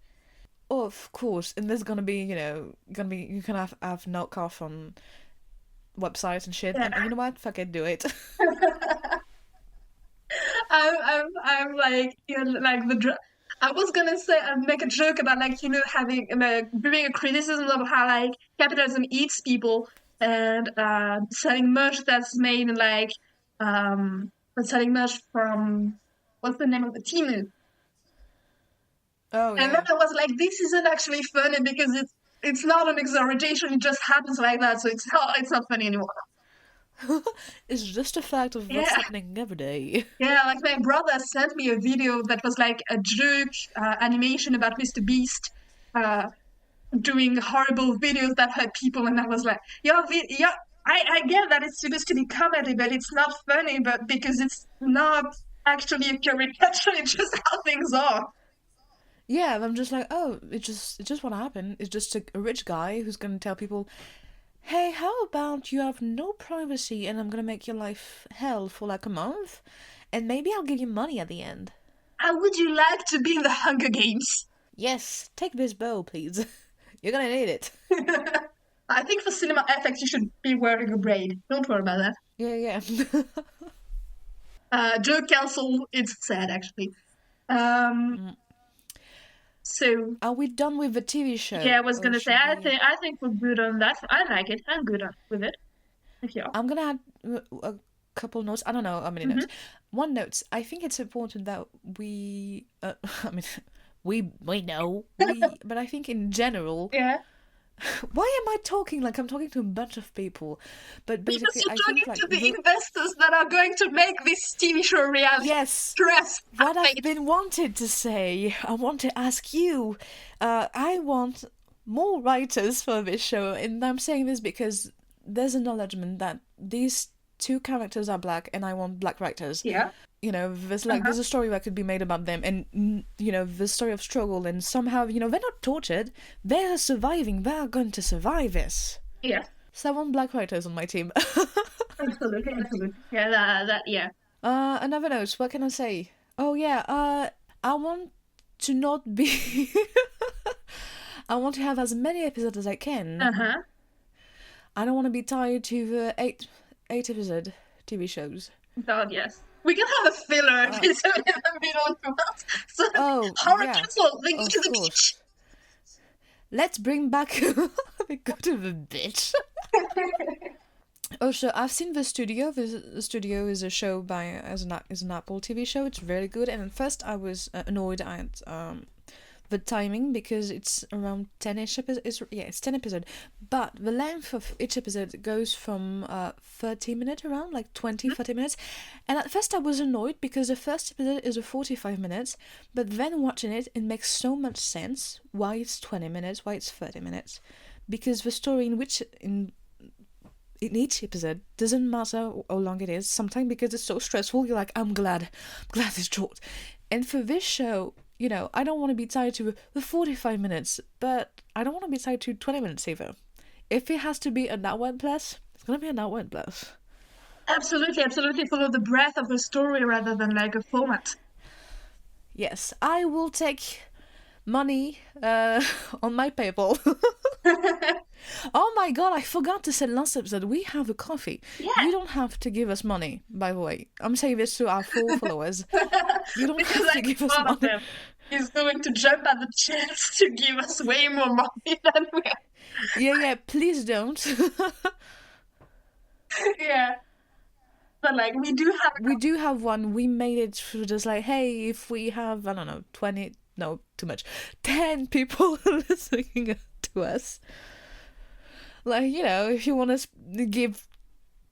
Oh, of course. And there's gonna be, you can have knockoff on websites and shit. Yeah. And you know what? Fuck it, do it. I'm like, I was gonna say make a joke about having doing a criticism of how capitalism eats people and selling merch that's made selling merch from what's the name of the Timu. Oh yeah. And then I was like, this isn't actually funny because it's not an exaggeration. It just happens like that, so it's not funny anymore. It's just a fact of what's happening every day. Yeah, my brother sent me a video that was a joke animation about Mr. Beast doing horrible videos that hurt people, and I was like, I get that it's supposed to be comedy, but it's not funny, but because it's not actually a caricature, it's just how things are. Yeah, I'm just like, oh, it's just what happened. It's just a rich guy who's gonna tell people, hey, how about you have no privacy and I'm gonna make your life hell for a month, and maybe I'll give you money at the end. How would you like to be in the Hunger Games? Yes, take this bow, please. You're gonna need it. I think for cinema effects you should be wearing a braid. Don't worry about that. Yeah. Joke cancel. It's sad, actually. So are we done with the TV show? Yeah, I was gonna say I think we're good on that. I like it. I'm good with it. Yeah. I'm gonna add a couple notes. I don't know how many notes. One note. I think it's important that we. We know. But I think in general. Yeah. Why am I talking like I'm talking to a bunch of people? But basically, because you're talking to the investors that are going to make this TV show a reality. Yes. Stress. What I've been wanted to say, I want to ask you. I want more writers for this show, and I'm saying this because there's acknowledgement that these two characters are black, and I want black writers. Yeah. There's there's a story that could be made about them, and the story of struggle, and somehow they're not tortured, they're surviving, they're going to survive this. Yeah. So I want black writers on my team. Absolutely. Yeah, yeah. Another note, what can I say? Oh yeah, I want to not be. I want to have as many episodes as I can. Uh-huh. I don't want to be tied to the eight episode TV shows. God, yes. We can have a filler episode in the middle of that. So, Oh, horror yeah. castle, they go Of to the course. Let's bring back. We go to the beach. Also, I've seen The Studio. The Studio is a show is an Apple TV show. It's really good. And at first, I was annoyed at the timing because it's around 10ish episodes. Yeah, it's 10 episodes. But the length of each episode goes from 30 minutes around, like 20, 30 minutes. And at first, I was annoyed because the first episode is a 45 minutes. But then watching it, it makes so much sense why it's 20 minutes, why it's 30 minutes. Because the story in each episode doesn't matter how long it is. Sometimes because it's so stressful, you're like, I'm glad it's short. And for this show, you know, I don't want to be tied to the 45 minutes, but I don't want to be tied to 20 minutes either. If it has to be an hour and plus, it's gonna be an hour and plus. Absolutely follow the breadth of the story rather than like a format. Yes, I will take money on my PayPal. Oh my god, I forgot to say last episode, we have a coffee. Yeah. You don't have to give us money, by the way. I'm saying this to our full followers. You don't Because have to give us one of money. them is going to jump at the chance to give us way more money than we are. Yeah, please don't. Yeah. But like we do have We do have one. We made it for just like, hey, if we have, I don't know, 20, no, too much, 10 people listening to us. Like, you know, if you want to give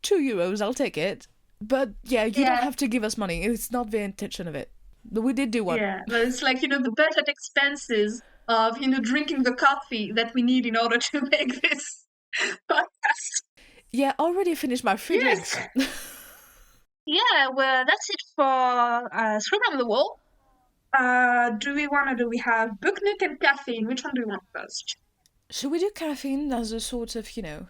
€2, I'll take it. But yeah, you don't have to give us money. It's not the intention of it. But we did do one. Yeah, but it's like, you know, the budget expenses of, you know, drinking the coffee that we need in order to make this podcast. Yeah, already finished my 3 drinks. Yeah, well, that's it for Scribbling on the Wall. Do we have Book Nook and Caffeine? Which one do we want first? Should we do caffeine as a sort of, you know,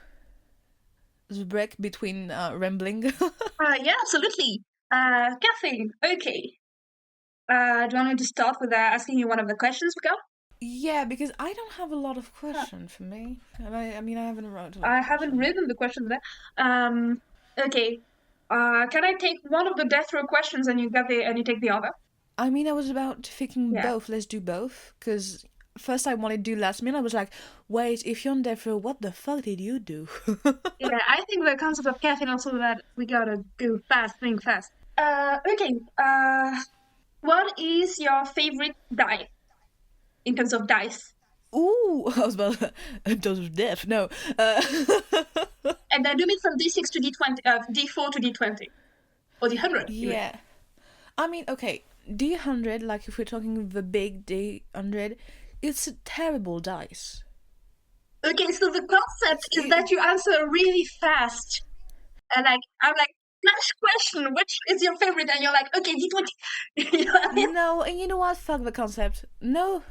the break between rambling? Yeah, absolutely. Caffeine, okay. Do you want me to start with asking you one of the questions we got? Yeah, because I don't have a lot of questions for me. I mean, I haven't wrote. I haven't written the questions there. Okay. Can I take one of the death row questions and you take the other? I mean, I was about thinking both. Let's do both. Because first I wanted to do last minute. I was like, wait, if you're on death row, what the fuck did you do? Yeah, I think the concept of caffeine also that we gotta go fast, think fast. Okay. What is your favorite die in terms of dice? Ooh, I was about in terms of death. No. And I do mean from D6 to D20, D4 to D20, or D100. Yeah. I mean, okay, D100, like if we're talking the big D100, it's a terrible dice. Okay, so the concept is that you answer really fast. And like, I'm like, flash question, which is your favorite? And you're like, okay, D20. You know what I mean? No, and you know what? Fuck the concept. No,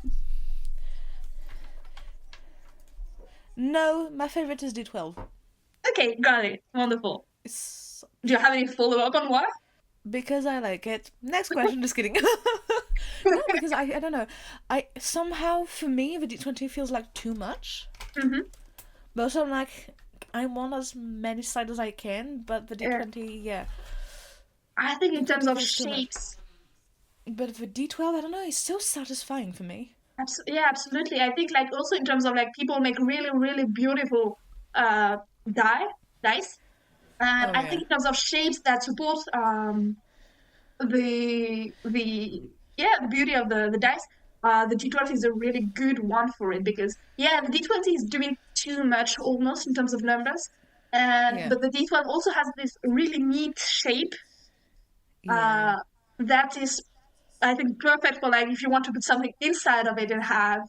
my favorite is D12. Okay, got it. Wonderful. It's Do you have any follow-up on why? because I like it. Next question, just kidding. No, because I don't know. I somehow, for me, the D20 feels like too much. Mm-hmm. But also I'm like, I want as many sides as I can, but the D20, yeah. I think in terms of feels too much. shapes. But the D12, I don't know, it's still satisfying for me. Yeah, absolutely. I think like also in terms of like people make really, really beautiful dice. And I think in terms of shapes that support the beauty of the dice, the D20 is a really good one for it because the D20 is doing too much almost in terms of numbers. But the D12 also has this really neat shape that is, I think, perfect for like if you want to put something inside of it and have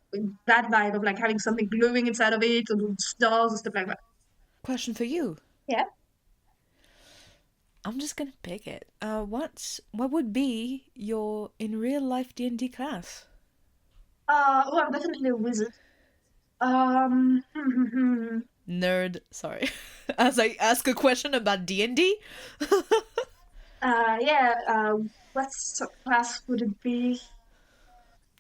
that vibe of like having something glowing inside of it and stars and stuff like that. Question for you. Yeah. I'm just gonna pick it. What would be your in real life D&D class? Well, I'm definitely a wizard. Nerd. Sorry. As I ask a question about D&D. What class would it be?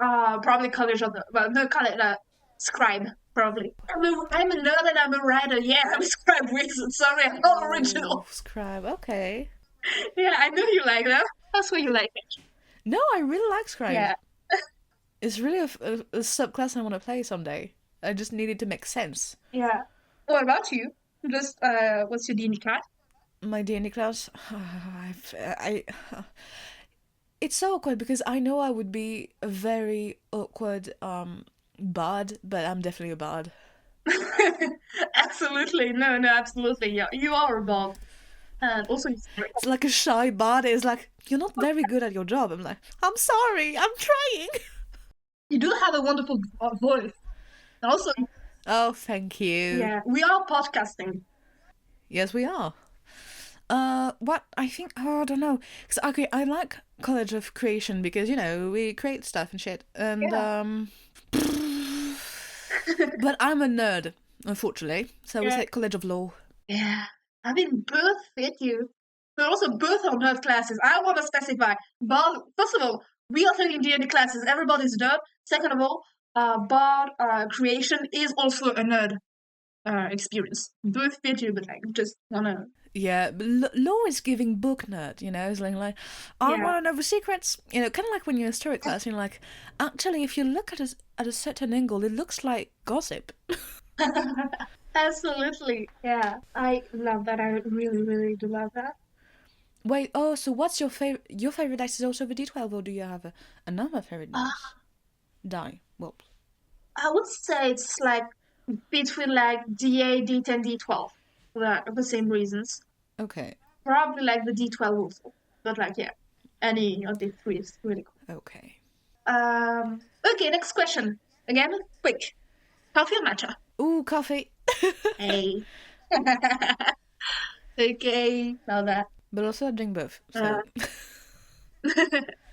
Probably college of the, well, no, college, scribe, probably. I'm a nerd and I'm a writer. Yeah, I'm a scribe wizard. Sorry, I'm not Oh, original. Scribe. Okay. Yeah, I know you like that. That's why you like it. No, I really like Scribe. Yeah, It's really a subclass I want to play someday. I just need it to make sense. yeah. What about you? Just, what's your D&D card? My D&D class, it's so awkward because I know I would be a very awkward bard, but I'm definitely a bard. Absolutely. No, no, absolutely. Yeah, you are a bard. And also, It's like a shy bard. It's like, you're not very good at your job. I'm like, I'm sorry, I'm trying. you do have a wonderful voice. Also, Oh, thank you. yeah, we are podcasting. Yes, we are. What I think, oh, I don't know, because okay, I like College of Creation because you know we create stuff and shit, and Yeah. but I'm a nerd, unfortunately, so we Yeah. say College of Law. Yeah. I mean, both fit you. But also, both are nerd classes. I want to specify. Bard, first of all, we are taking D&D classes. Everybody's nerd. Second of all, Bard creation is also a nerd experience. Both fit you, but like, just wanna. Yeah, but Law is giving book nerd, you know, it's like I Yeah. want to know the secrets, you know, kind of like when you're in a story class, and you're like, actually, if you look at a certain angle, it looks like gossip. Absolutely. Yeah. I love that. I really, really do love that. Wait, oh, so what's your favorite? Your favorite dice is also the D12, or do you have another favorite Uh, dice? Die. Well, I would say it's like between like D8, D10, D12 for the same reasons. okay, Probably like the D12 also. But like, yeah, any of the three is really cool. okay. Okay, next question. Again, quick. Coffee or matcha? Ooh, coffee. Hey. Okay, now that. But also I drink both, so.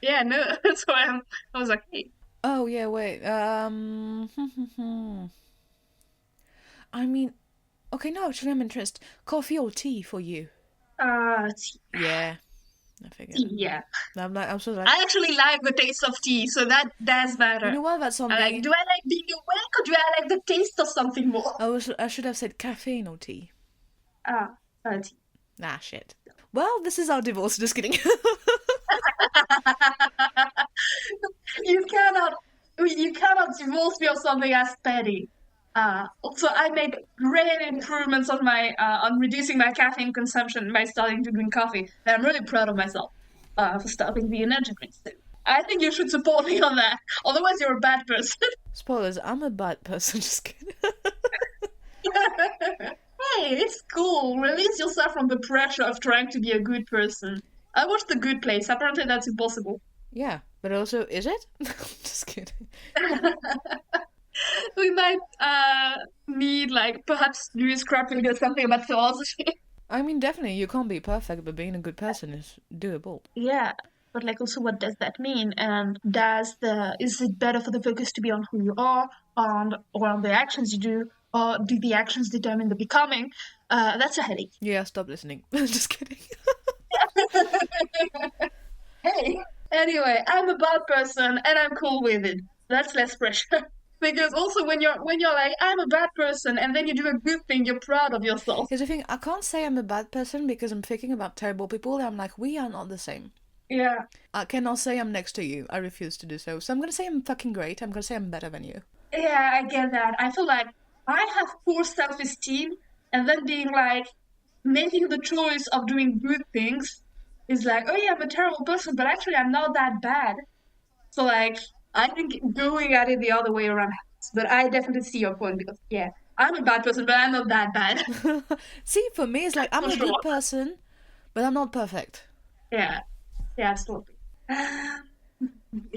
Yeah, no, that's why I was like, hey. Oh yeah, wait. I mean, okay, no, actually, I'm interested. Coffee or tea for you? Tea. Yeah, I figured. Yeah. I'm sort of like, I actually like the taste of tea, so that does matter. you know what? That's on I me. like, do I like being awake or do I like the taste of something more? I should have said caffeine or tea. Tea. Ah, shit. Well, this is our divorce. Just kidding. You cannot divorce me of something as petty. Also, I made great improvements on my on reducing my caffeine consumption by starting to drink coffee, and I'm really proud of myself for stopping the energy drinks too. I think you should support me on that. Otherwise, you're a bad person. Spoilers. I'm a bad person. Just kidding. Hey, it's cool. Release yourself from the pressure of trying to be a good person. I watched The Good Place. Apparently, that's impossible. Yeah, but also, is it? Just kidding. We might need like perhaps do scrapping or something about philosophy. I mean, definitely, you can't be perfect, but being a good person is doable. Yeah, but like also what does that mean? And is it better for the focus to be on who you are, or on the actions you do, or do the actions determine the becoming? That's a headache. Yeah, stop listening. Just kidding. Hey, anyway, I'm a bad person and I'm cool with it. That's less pressure. Because also when you're like I'm a bad person and then you do a good thing, you're proud of yourself. Here's the thing, I can't say I'm a bad person because I'm thinking about terrible people and I'm like, we are not the same. Yeah. I cannot say I'm next to you. I refuse to do so. So I'm gonna say I'm fucking great. I'm gonna say I'm better than you. Yeah, I get that. I feel like I have poor self-esteem and then being like making the choice of doing good things is like, oh yeah, I'm a terrible person, but actually I'm not that bad. So like I think going at it the other way around helps. But I definitely see your point because yeah, I'm a bad person, but I'm not that bad. See, for me, it's like I'm For a sure. good person, but I'm not perfect. Yeah. Yeah, absolutely. You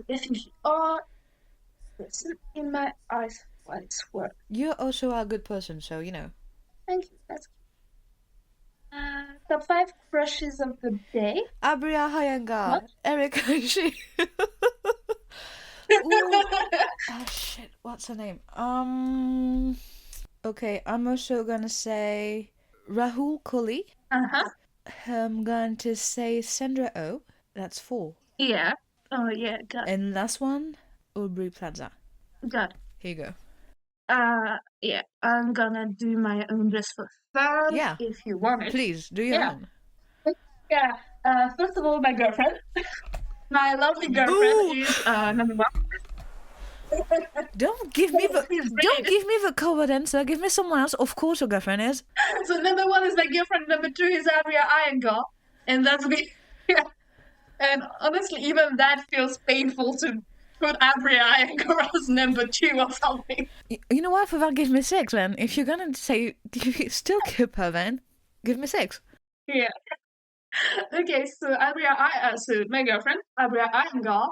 definitely are. Listen in my eyes while it's work. You also are a good person, so you know. Thank you. That's top 5 crushes of the day. Abria Hayenga, What? Eric Aishi. Ooh. Oh shit, what's her name? Okay, I'm also gonna say Rahul Kohli. Uh-huh. I'm going to say Sandra Oh. That's 4. Yeah. Oh yeah, God. And last one, Aubrey Plaza. God. Here you go. Yeah, I'm gonna do my own just for fun, Yeah, if you want it. please do your Yeah, own. yeah. First of all, my girlfriend. My lovely girlfriend Boo! is number one. Don't give me the Please don't read. give me the coward answer. Give me someone else. Of course, your girlfriend is. So number one is my girlfriend. Number two is Abria Iyengar, and that's me. Yeah. And honestly, even that feels painful to put Abria Iyengar as number two or something. You know what? For that, give me 6. Then, if you're gonna say you still keep her, then give me 6. Yeah. Okay, so so my girlfriend, Abria Iyengar,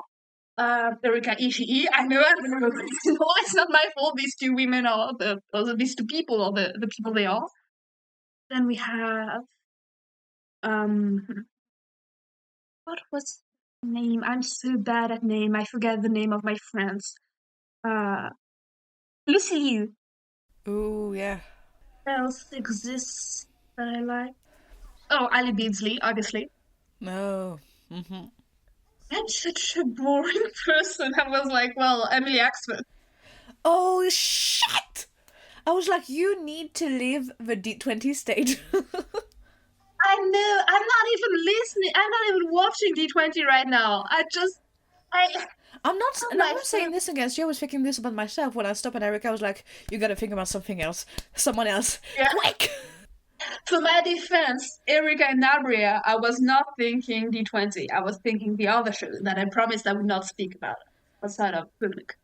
Erika Ishii. I know, it's not my fault. These two women are these two people are the people they are. Then we have what was the name? I'm so bad at name. I forget the name of my friends. Lucy Liu. Ooh, yeah. What else exists that I like? Oh, Ali Beardsley, obviously. No. Mm-hmm. I'm such a boring person. I was like, well, Emily Axford. Oh shit! I was like, you need to leave the D20 stage. I know. I'm not even listening. I'm not even watching D20 right now. I'm not. Oh And I'm my not saying this against you. I was thinking this about myself when I stopped at Eric. I was like, you gotta think about something else, someone else, yeah. quick. For my defense, Erika and Nabria, I was not thinking D20. I was thinking the other show that I promised I would not speak about outside of public.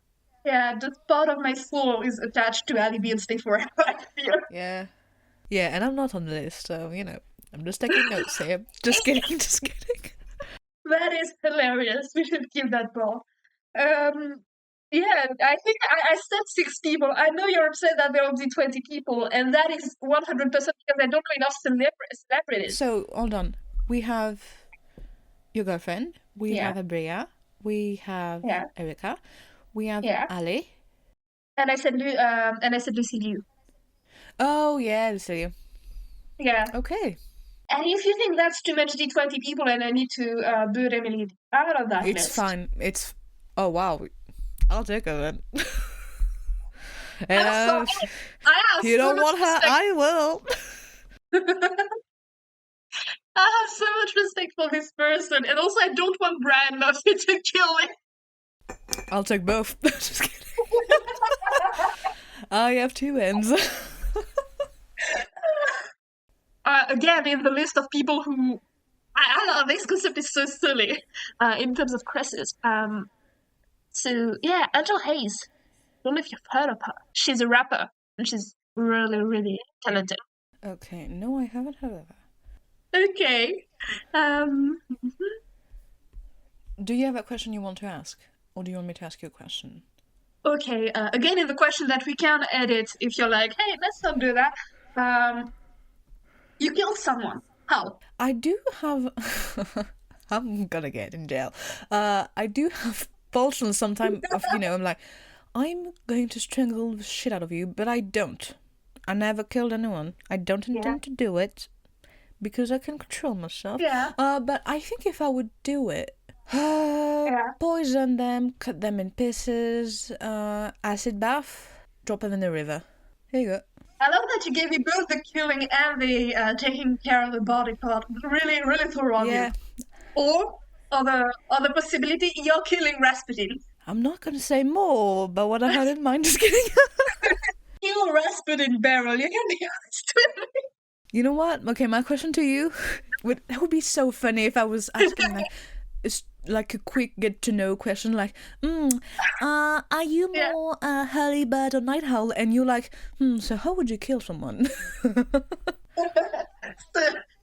Yeah, just part of my soul is attached to Ali B and Stay Forever, I feel. Yeah. Yeah, and I'm not on the list, so I'm just taking notes here. Just kidding, just kidding. That is hilarious. We should keep that ball. Yeah, I think I said 6 people. I know you're upset that there will be 20 people, and that is 100% because I don't know enough celebrities. So hold on. We have your girlfriend. We Yeah, have Abria. We have yeah, Erica. We have yeah. Ali. And I said Lucy Liu. Oh yeah, I see. Yeah. Okay. And if you think that's too much D20 people and I need to boot Emily out of that It's list. fine. It's. Oh wow. I'll take her then. And I have you so don't much want her, respect. I will. I have so much respect for this person, and also I don't want Brian Murphy to kill me. I'll take both. Just kidding. I have 2 ends. Again, in the list of people who I don't know, this concept is so silly in terms of crisis. So yeah, Angel Hayes. I don't know if you've heard of her. She's a rapper and she's really, really talented. Okay, no, I haven't heard of her. Okay. Do you have a question you want to ask? Or do you want me to ask you a question? Okay, again, in the question that we can edit, if you're like, hey, let's not do that. You killed someone. How? I do have. I'm gonna get in jail. I do have pulsions sometimes of, I'm like, I'm going to strangle the shit out of you, but I don't. I never killed anyone. I don't intend to do it because I can control myself. Yeah. But I think if I would do it, poison them, cut them in pieces, acid bath, drop them in the river. Here you go. I love that you gave me both the killing and the taking care of the body part. Really, really thorough of you. Or other possibility, you're killing Rasputin. I'm not gonna say more about what I had in mind. Just kidding. Kill Rasputin, Beryl. You can be honest with me. You know what? Okay, my question to you that would be so funny if I was asking it's like a quick get to know question, like, are you more early bird or night owl? And you're like, so how would you kill someone?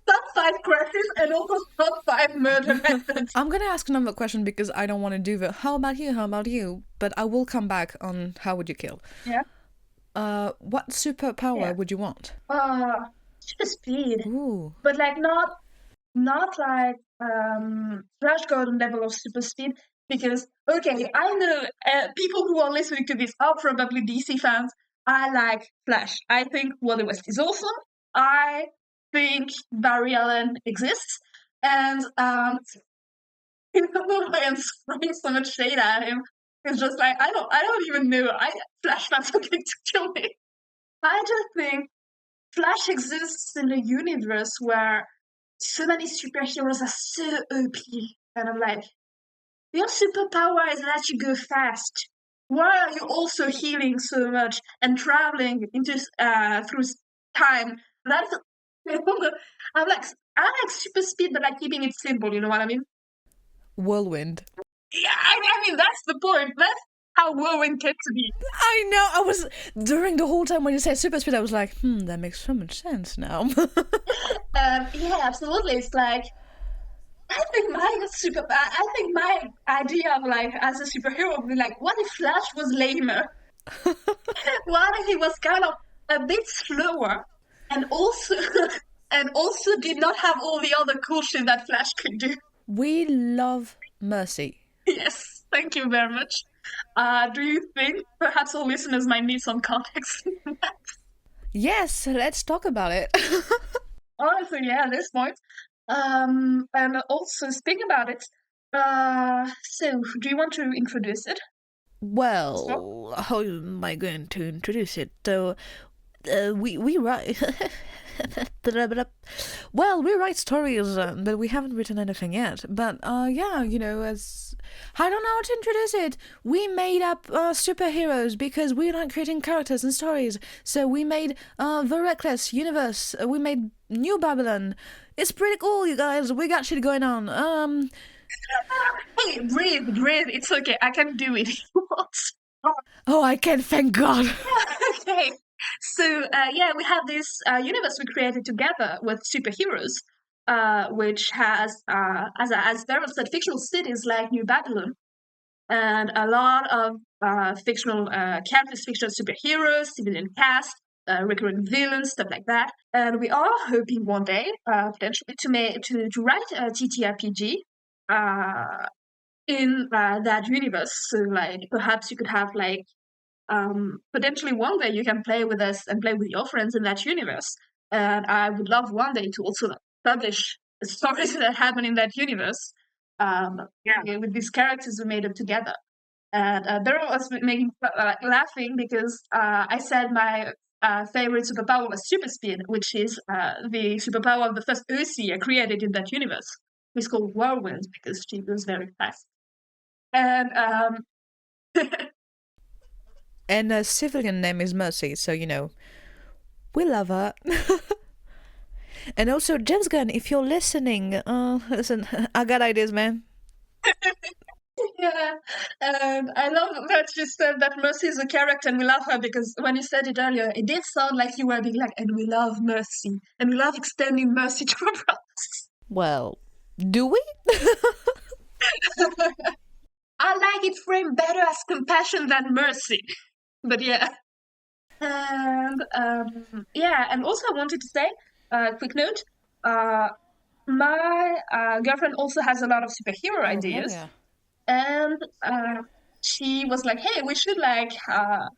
Top 5 crashes and also top 5 murder methods. I'm gonna ask another question because I don't want to do the how about you? But I will come back on how would you kill. Yeah. What superpower would you want? Super speed. Ooh. But like not like Flash Gordon level of super speed, because okay, I know people who are listening to this are probably DC fans. I like Flash. I think Wally West is awesome. I think Barry Allen exists, and even though I am throwing so much shade at him, It's just like I don't even know. Flash not something to kill me. I just think Flash exists in a universe where so many superheroes are so OP, and I'm like, your superpower is that you go fast. Why are you also healing so much and traveling into through time? That's I'm like I like super speed, but like keeping it simple. You know what I mean? Whirlwind. Yeah, I mean that's the point. That's how whirlwind came to be. I know. I was during the whole time when you said super speed, I was like, that makes so much sense now. Yeah, absolutely. It's like I think my idea of like as a superhero would be like, what if Flash was lamer? What if he was kind of a bit slower and also and also did not have all the other cool shit that Flash could do? We love Mercy. Yes, thank you very much. Do you think perhaps our listeners might need some context? Yes, let's talk about it. Honestly, yeah, at this point. And also speaking about it, so do you want to introduce it? Well, how am I going to introduce it? So, we write. Well, we write stories, but we haven't written anything yet. But yeah, as I don't know how to introduce it. We made up superheroes because we like creating characters and stories. So we made the Reckless Universe. We made New Babylon. It's pretty cool, you guys. We got shit going on. Hey, breathe, breathe. It's okay. I can do it if you want. Oh, I can. Thank God. Okay. So yeah, we have this universe we created together with superheroes, which has, as Beryl said, fictional cities like New Babylon, and a lot of fictional characters, fictional superheroes, civilian cast, recurring villains, stuff like that. And we are hoping one day, potentially, to write a TTRPG in that universe. So, like, perhaps you could have like potentially one day you can play with us and play with your friends in that universe. And I would love one day to also publish stories that happen in that universe. Yeah, with these characters we made up together. And Beryl was making laughing because I said my favorite superpower was super speed, which is the superpower of the first OC created in that universe. It's called Whirlwind because she goes very fast. And And her civilian name is Mercy, so we love her. And also, James Gunn, if you're listening, listen, I got ideas, man. yeah, and I love that you said that Mercy is a character and we love her because when you said it earlier, it did sound like you were being like, and we love Mercy, and we love extending Mercy to our brothers. Well, do we? I like it framed better as compassion than mercy, but yeah. And yeah, and also I wanted to say, quick note, my girlfriend also has a lot of superhero ideas. Yeah. And she was like, hey, we should like have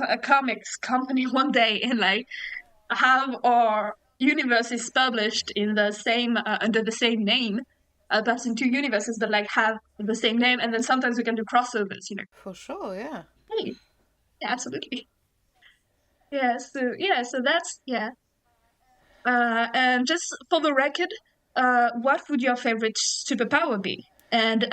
a comics company one day and like have our universes published in the same under the same name, perhaps in two universes that like have the same name, and then sometimes we can do crossovers, For sure, yeah. Hey, yeah, absolutely. So that's yeah. And just for the record, what would your favorite superpower be? And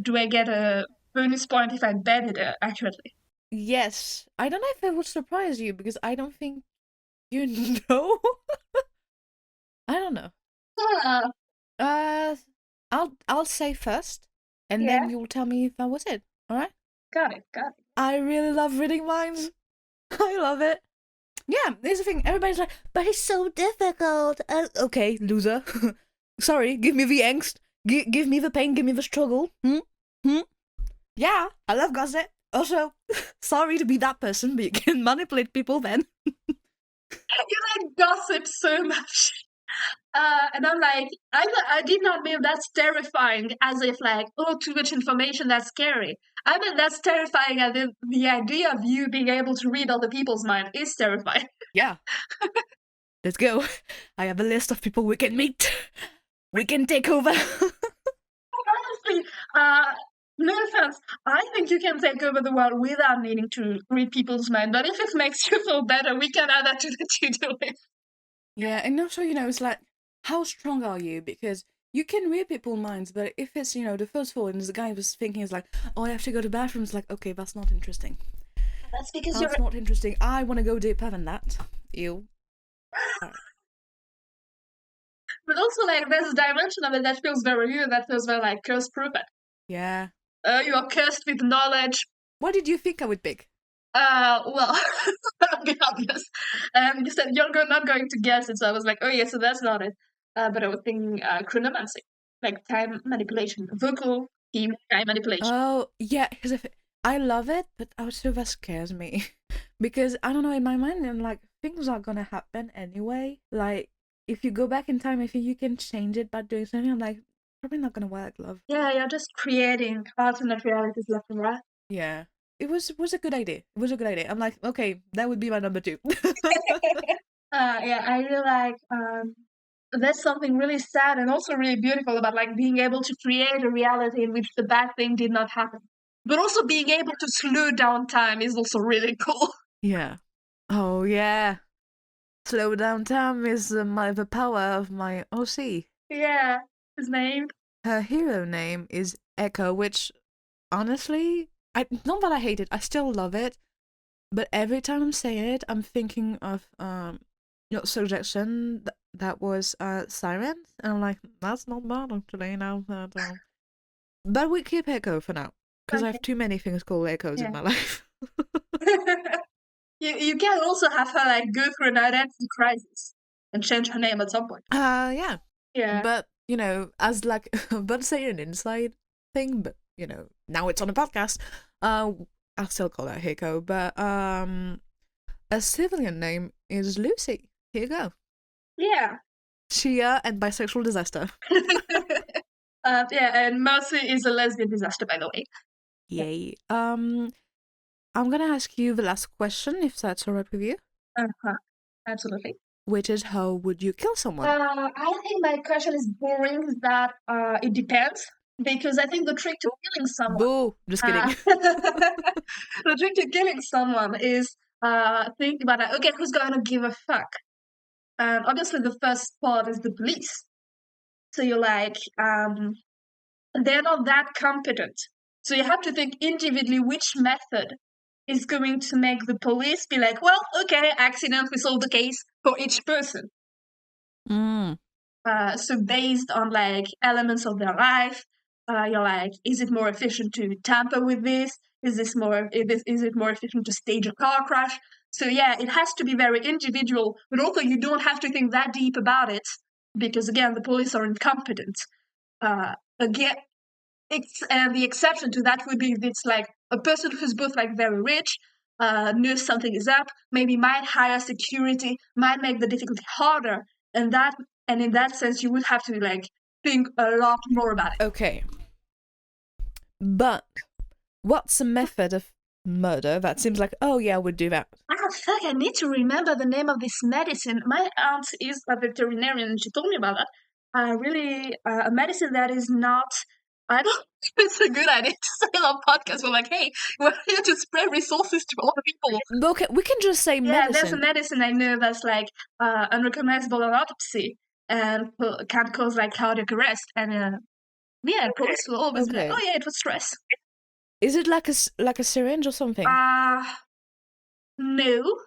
do I get a bonus point if I bet it accurately? Yes. I don't know if it would surprise you because I don't think you know. I don't know. Uh, Uh, I'll say first, and yeah, then you'll tell me if that was it. All right? got it. I really love reading minds. I love it. Yeah, here's the thing. Everybody's like, but it's so difficult. Okay, loser. Sorry, give me the angst. Give me the pain. Give me the struggle. Yeah, I love gossip. Also, sorry to be that person, but you can manipulate people then. You like gossip so much. And I'm like, I did not mean that's terrifying, as if like, oh, too much information, that's scary. I mean, that's terrifying, and the idea of you being able to read other people's mind is terrifying. Yeah. Let's go. I have a list of people we can meet. We can take over. Honestly, No offense. I think you can take over the world without needing to read people's mind. But if it makes you feel better, we can add that to the to-do list. Yeah, and also, it's like, how strong are you? Because you can read people's minds, but if it's, the first thought and the guy was thinking is like, oh, I have to go to the bathroom, it's like, okay, that's not interesting. That's because That's not interesting. I want to go deeper than that. Ew. Alright. But also, like, there's a dimension of it that feels very real, that feels very, like, curse-proof. Yeah. You are cursed with knowledge. What did you think I would pick? Well, I'll be obvious. You said you're not going to guess it, so I was like, oh yeah, so that's not it. But I was thinking chronomancy, like time manipulation, vocal theme time manipulation. Oh, yeah, because I love it, but also that scares me. Because, I don't know, in my mind, I'm like, things are gonna happen anyway. Like, if you go back in time, I think you can change it by doing something. I'm like, probably not gonna work, love. Yeah, you're just creating alternate realities left and right. Yeah. It was a good idea. It was a good idea. I'm like, okay, that would be my number 2. Yeah, I really like there's something really sad and also really beautiful about like being able to create a reality in which the bad thing did not happen. But also being able to slow down time is also really cool. Yeah. Oh, yeah. Slow down time is the power of my OC. Yeah, his name. Her hero name is Echo, which, honestly, not that I hate it, I still love it, but every time I'm saying it, I'm thinking of your suggestion that was Sirens, and I'm like, that's not bad actually now. But we keep Echo for now, because I have too many things called Echoes in my life. You can also have her like go through an identity crisis and change her name at some point. Yeah. Yeah. But, as like, but say an inside thing, but, now it's on a podcast. I'll still call her Hiko, but a civilian name is Lucy. Here you go. Yeah. Shia and bisexual disaster. Yeah, and Mercy is a lesbian disaster, by the way. Yay. I'm gonna ask you the last question, if that's alright with you. Absolutely. Which is, how would you kill someone? I think my question is boring. That it depends, because I think the trick to killing someone. Boo! Just kidding. The trick to killing someone is think about it. Okay, who's gonna give a fuck? Obviously, the first part is the police. So you're like, they're not that competent. So you have to think individually which method is going to make the police be like, well, okay, accident, we solve the case for each person. So based on like elements of their life, you're like, is it more efficient to tamper with this? Is it more efficient to stage a car crash? So yeah, it has to be very individual, but also you don't have to think that deep about it, because again, the police are incompetent. Again, and the exception to that would be if it's like a person who's both like very rich, knows something is up, maybe might hire security, might make the difficulty harder, and in that sense you would have to like think a lot more about it. Okay. But what's a method of murder that seems like, oh yeah, we'd do that? Ah, fuck, I need to remember the name of this medicine. My aunt is a veterinarian and she told me about that. Really, a medicine that is not, I don't think it's a good idea to say on podcast. We're like, hey, we're here to spread resources to all the people. Okay, we can just say medicine. Yeah, there's a medicine I know that's like unrecognizable on autopsy and can cause like cardiac arrest. And yeah, police will always be like, oh yeah, it was stress. Is it like a syringe or something? No.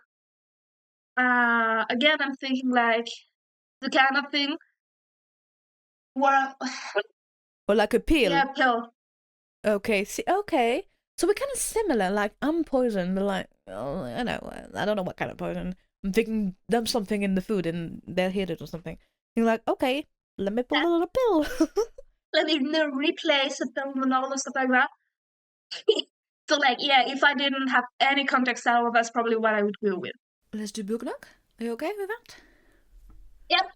Again, I'm thinking like the kind of thing where or like a pill? Yeah, pill. Okay, okay. So we're kind of similar. Like, I'm poisoned, but like, oh, I don't know what kind of poison. I'm thinking dump something in the food and they'll hit it or something. You're like, okay, let me pull a little pill. Let me replace a pill and all the stuff like that. So like, yeah, if I didn't have any context at all, that's probably what I would go with. Let's do book knock. Are you okay with that? Yep.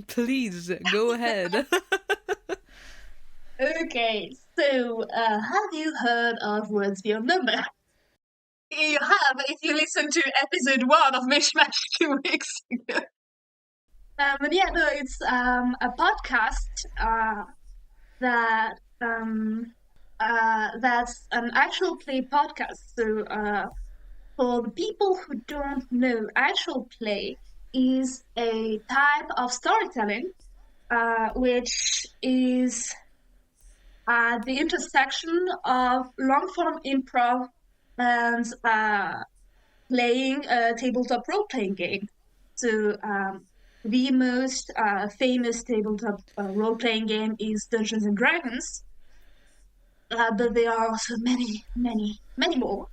Please, go ahead. Okay, so have you heard of Words Beyond Number? You have, if you listen to episode 1 of Mishmash 2 weeks ago. But yeah, no, it's a podcast that that's an actual play podcast. So for the people who don't know, actual play is a type of storytelling which is the intersection of long-form improv and playing a tabletop role-playing game. So the most famous tabletop role-playing game is Dungeons and Dragons, but there are also many, many, many more.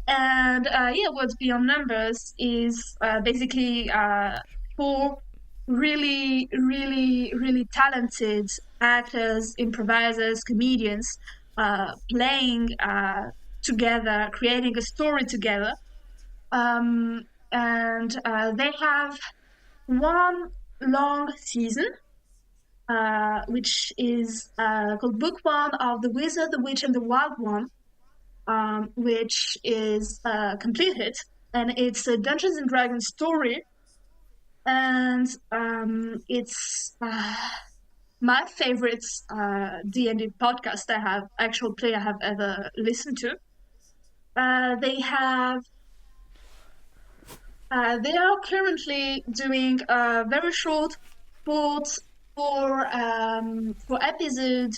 And what's beyond numbers is basically four really, really, really talented actors, improvisers, comedians playing together, creating a story together. And they have one long season, which is called Book One of The Wizard, the Witch, and the Wild One, which is completed, and it's a Dungeons and Dragons story, and it's my favorite D&D podcast actual play I have ever listened to. They are currently doing a very short four episode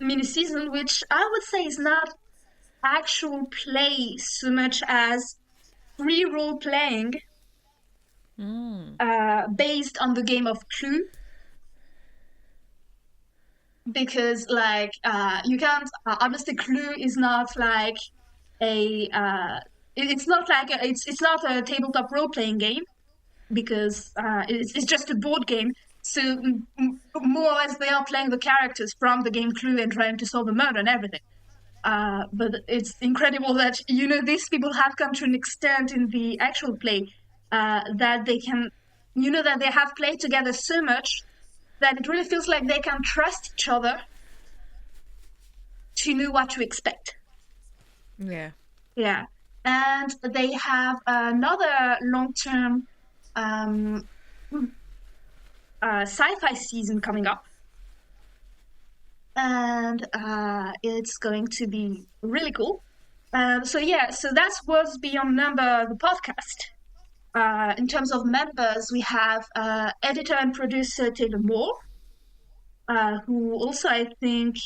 mini season, which I would say is not actual play so much as free role playing based on the game of Clue. Because like you can't honestly, Clue is not like it's not a tabletop role playing game, because it's just a board game. So more or less they are playing the characters from the game Clue and trying to solve a murder and everything. But it's incredible that these people have come to an extent in the actual play that they can, that they have played together so much that it really feels like they can trust each other to know what to expect. Yeah. Yeah. And they have another long-term sci-fi season coming up. And it's going to be really cool. So that's Words Beyond Number, the podcast. In terms of members, we have editor and producer Taylor Moore, who also, I think,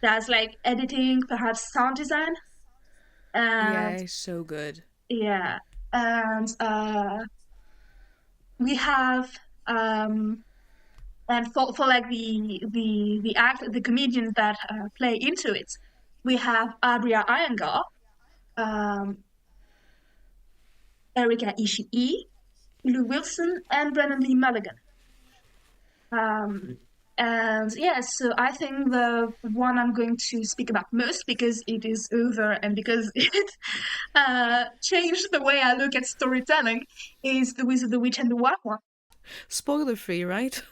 does like editing, perhaps sound design. Yeah, he's so good. Yeah. And we have and for like the comedians that play into it, we have Abria Iyengar, Erica Ishii, Lou Wilson, and Brennan Lee Mulligan. And so I think the one I'm going to speak about most, because it is over and because it changed the way I look at storytelling, is The Wizard, the Witch, and the Wild One. Spoiler free, right?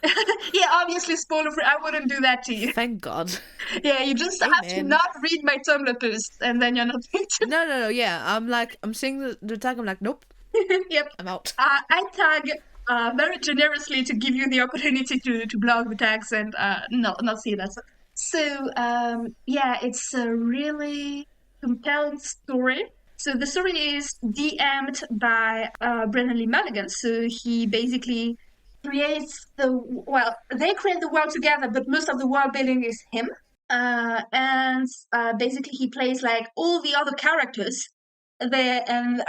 Yeah, obviously spoiler free. I wouldn't do that to you. Thank God. Yeah, you just have to not read my Tumblr post, and then you're not going to. No. Yeah, I'm seeing the tag. I'm like, nope. Yep. I'm out. I tag very generously to give you the opportunity to blog the tags and not see that. So it's a really compelling story. So the story is DM'd by Brennan Lee Mulligan. So he basically creates they create the world together, but most of the world building is him. And basically he plays like all the other characters there, and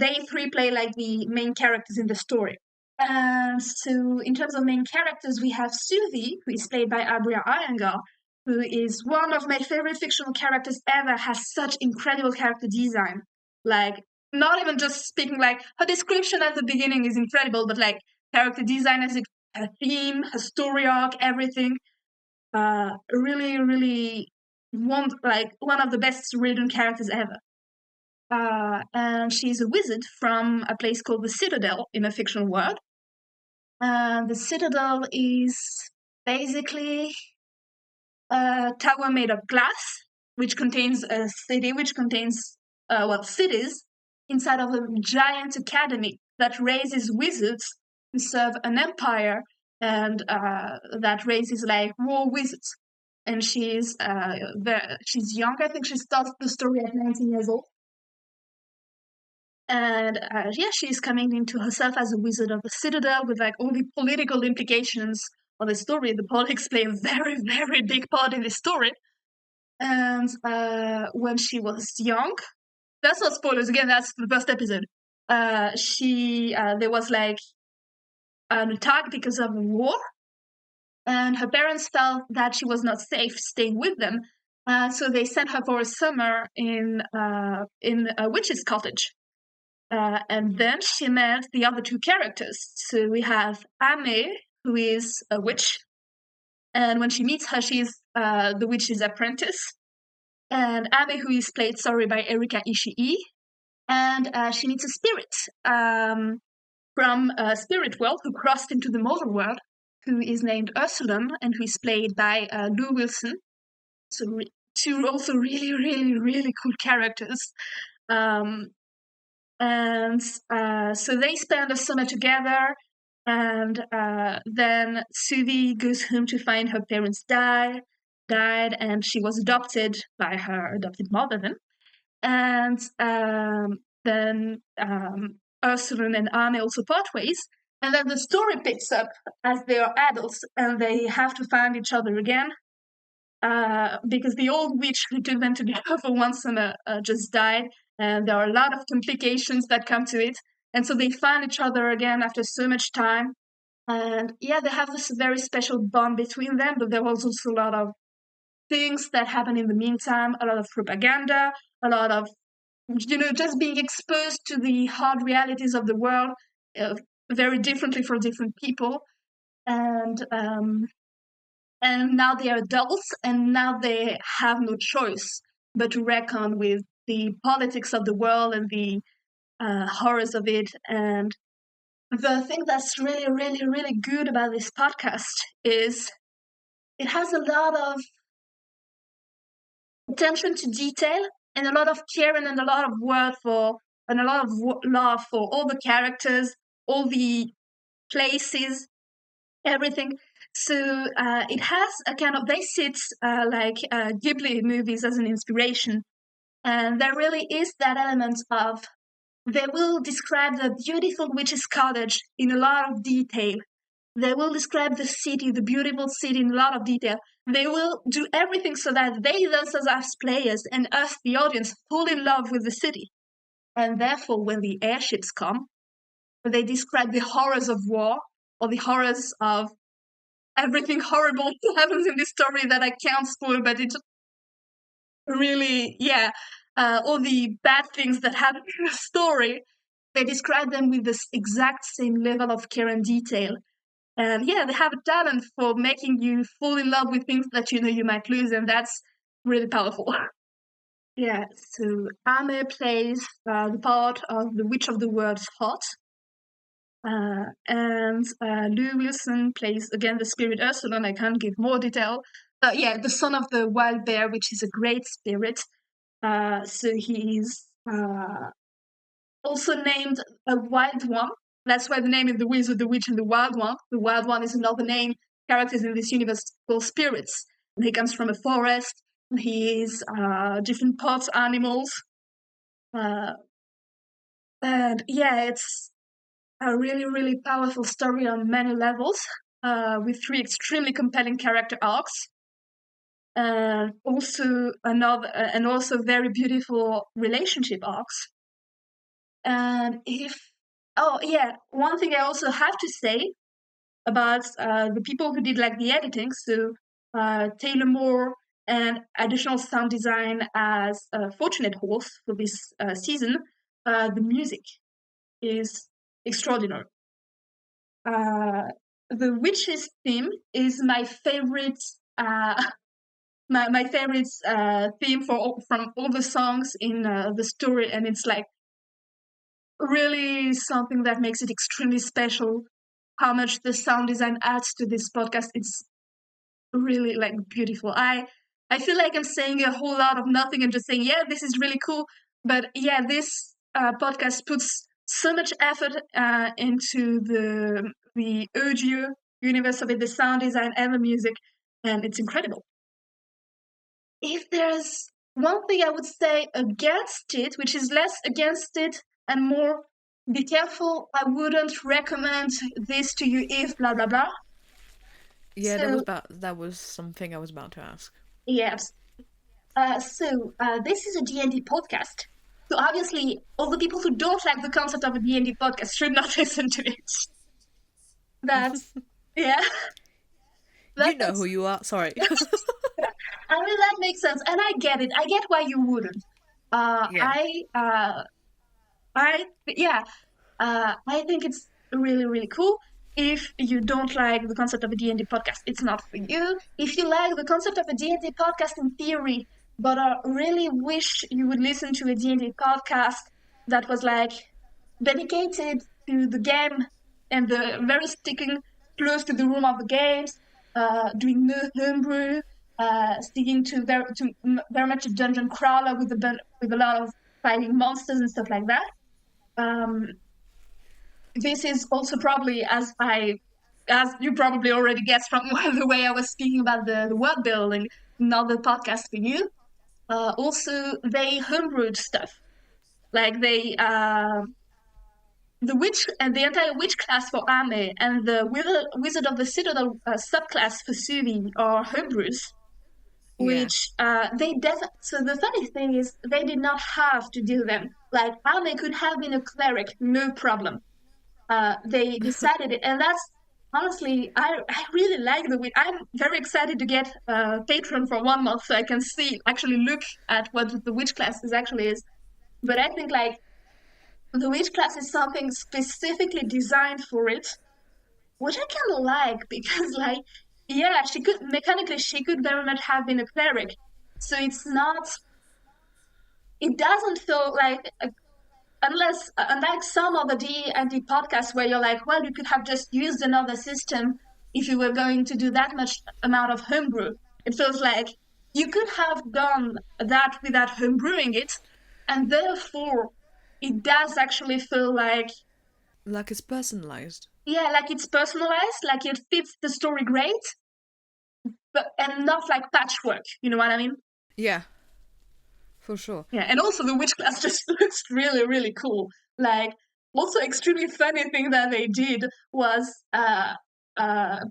they three play like the main characters in the story. And so in terms of main characters, we have Suvi, who is played by Abria Iyengar, who is one of my favorite fictional characters ever, has such incredible character design. Like, not even just speaking, like, her description at the beginning is incredible, but like, character design as her theme, her story arc, everything. Really, really one of the best written characters ever. And she's a wizard from a place called the Citadel in a fictional world. The Citadel is basically a tower made of glass, which contains a city, which contains cities inside of a giant academy that raises wizards to serve an empire, and that raises like more wizards. and she's young. I think she starts the story at 19 years old. And she's coming into herself as a wizard of the Citadel with like all the political implications of the story. The politics play a very, very big part in the story. And when she was young, that's not spoilers again. That's the first episode. There was like an attack because of a war, and her parents felt that she was not safe staying with them, so they sent her for a summer in a witch's cottage. And then she met the other two characters. So we have Ame, who is a witch, and when she meets her, she's the witch's apprentice. And Ame, who is played, by Erika Ishii, and she meets a spirit from Spirit World who crossed into the mortal world, who is named Ursuline, and who is played by Lou Wilson. So two also really, really, really cool characters. So they spend a summer together, and then Suvi goes home to find her parents died, and she was adopted by her adopted mother then. And then Ursuline and Ame also part ways. And then the story picks up as they are adults and they have to find each other again. Because the old witch who took them together for one summer just died, and there are a lot of complications that come to it. And so they find each other again after so much time. And they have this very special bond between them, but there was also a lot of things that happen in the meantime, a lot of propaganda, a lot of, just being exposed to the hard realities of the world very differently for different people. And now they are adults, and now they have no choice but to reckon with the politics of the world and the horrors of it. And the thing that's really, really, really good about this podcast is it has a lot of attention to detail and a lot of care and a lot of love for all the characters, all the places, everything. So it has a kind of, they sit like Ghibli movies as an inspiration. And there really is that element of, they will describe the beautiful witch's cottage in a lot of detail. They will describe the city, the beautiful city, in a lot of detail. They will do everything so that they themselves as players and us, the audience, fall in love with the city. And therefore, when the airships come, they describe the horrors of war or the horrors of everything horrible that happens in this story that I can't spoil, but it's really, all the bad things that happen in the story, they describe them with this exact same level of care and detail. And they have a talent for making you fall in love with things that you might lose, and that's really powerful. So Ame plays the part of the Witch of the World's Heart. And Lou Wilson plays, again, the spirit Ursuline. I can't give more detail. The son of the wild bear, which is a great spirit. So he's also named a wild one. That's why the name is The Wizard, the Witch, and the Wild One. The Wild One is another name. Characters in this universe called spirits. And he comes from a forest. He is different parts animals. It's a really, really powerful story on many levels, with 3 extremely compelling character arcs. Also very beautiful relationship arcs. And one thing I also have to say about the people who did like the editing, so Taylor Moore and additional sound design as Fortunate Horse for this season, the music is extraordinary. The witch's theme is my favorite my favorite theme from all the songs in the story, and it's like really something that makes it extremely special. How much the sound design adds to this podcast, it's really like beautiful. I feel like I'm saying a whole lot of nothing and just saying, this is really cool, but this podcast puts so much effort into the audio universe of it, the sound design and the music, and it's incredible. if there's one thing I would say against it, which is less against it and more be careful, I wouldn't recommend this to you if blah blah blah. Yeah, So that was something I was about to ask. yes. This is a D&D podcast. So obviously, all the people who don't like the concept of a D&D podcast should not listen to it. That's, yeah. You know That's, who you are. Sorry. I mean, that makes sense. And I get it. I get why you wouldn't. Uh, Yeah. I, uh, yeah, I think it's really, really cool. If you don't like the concept of a D&D podcast, it's not for you. If you like the concept of a D&D podcast in theory, but really wish you would listen to a D&D podcast that was like dedicated to the game and the very sticking close to the room of the games, doing no homebrew, sticking to very much a dungeon crawler with a lot of fighting monsters and stuff like that. This is also probably, as you probably already guessed from the way I was speaking about the world building, not the podcast for you. Also, they homebrewed stuff. Like the witch and the entire witch class for Ame and the Wizard of the Citadel subclass for Suvi are homebrews. Yeah. Which so the funny thing is they did not have to do them. Like Ame could have been a cleric, no problem. They decided it, and that's honestly, I really like the witch. I'm very excited to get Patreon for 1 month so I can actually look at what the witch class actually is. But I think like the witch class is something specifically designed for it, which I kind of like because like yeah, she could very much have been a cleric, so it doesn't feel like unlike some of the D&D podcasts where you're like, well, you could have just used another system if you were going to do that much amount of homebrew. It feels like you could have done that without homebrewing it, and therefore it does actually feel like, Like it's personalized. yeah, like it's personalized, like it fits the story great, and not like patchwork. You know what I mean? Yeah, for sure. Yeah, and also the witch class just looks really, really cool. Like, also extremely funny thing that they did was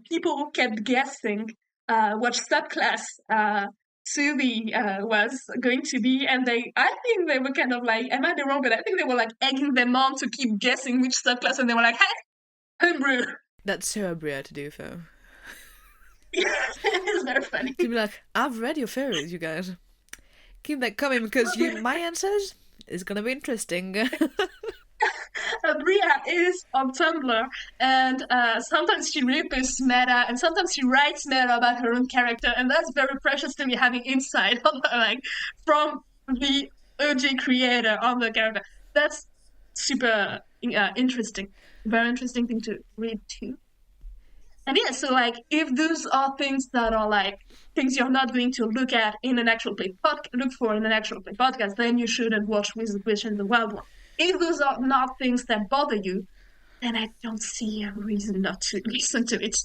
people kept guessing what subclass Subi was going to be, and I think they were kind of like, I might be wrong, but I think they were like egging them on to keep guessing which subclass, and they were like, hey, homebrew. That's so weird to do, though. It's very funny. To be like, I've read your theories, you guys. Keep that coming because my answers is gonna be interesting. Bria is on Tumblr, and sometimes she reposts meta, and sometimes she writes meta about her own character, and that's very precious to me having insight on like from the OG creator on the character. That's super interesting, very interesting thing to read too. And yeah, so like if those are things that are like things you're not going to look at in an actual play look for in an actual play podcast, then you shouldn't watch Wizard Witch and the Wild One. If those are not things that bother you, then I don't see a reason not to listen to it.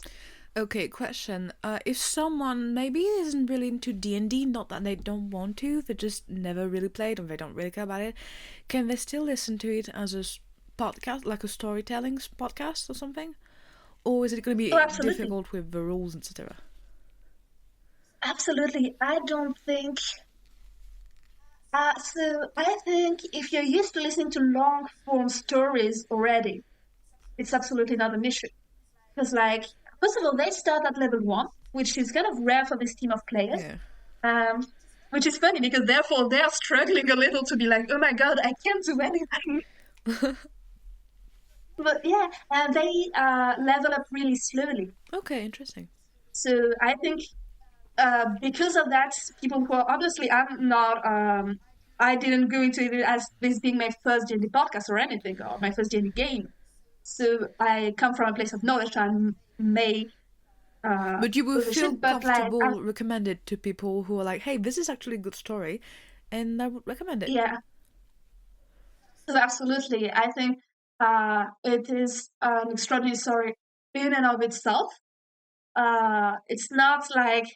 Okay, question. If someone maybe isn't really into D&D, not that they don't want to, they just never really played or they don't really care about it, can they still listen to it as a podcast, like a storytelling podcast or something? Or is it going to be difficult with the rules, etc.? Absolutely. I don't think... so I think if you're used to listening to long-form stories already, it's absolutely not an issue. Because, like, first of all, they start at level 1, which is kind of rare for this team of players. Yeah. Which is funny because therefore they're struggling a little to be like, oh my god, I can't do anything. But yeah, they level up really slowly. Okay, interesting. So I think because of that, people who are obviously, I'm not, I didn't go into it as this being my first D&D podcast or anything, or my first D&D game. So I come from a place of knowledge. I may But you will feel but comfortable recommend it to people who are like, hey, this is actually a good story, and I would recommend it. Yeah. So absolutely. I think it is an extraordinary story in and of itself. It's not like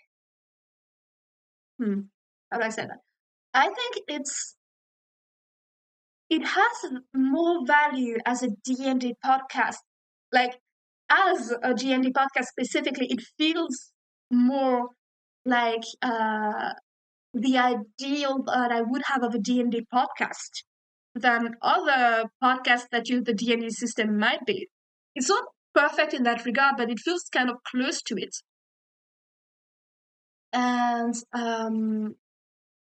how do I say that? I think it has more value as a D&D podcast. Like, as a D&D podcast specifically, it feels more like the ideal that I would have of a D&D podcast than other podcasts that use the D&D system might be. It's not perfect in that regard, but it feels kind of close to it. And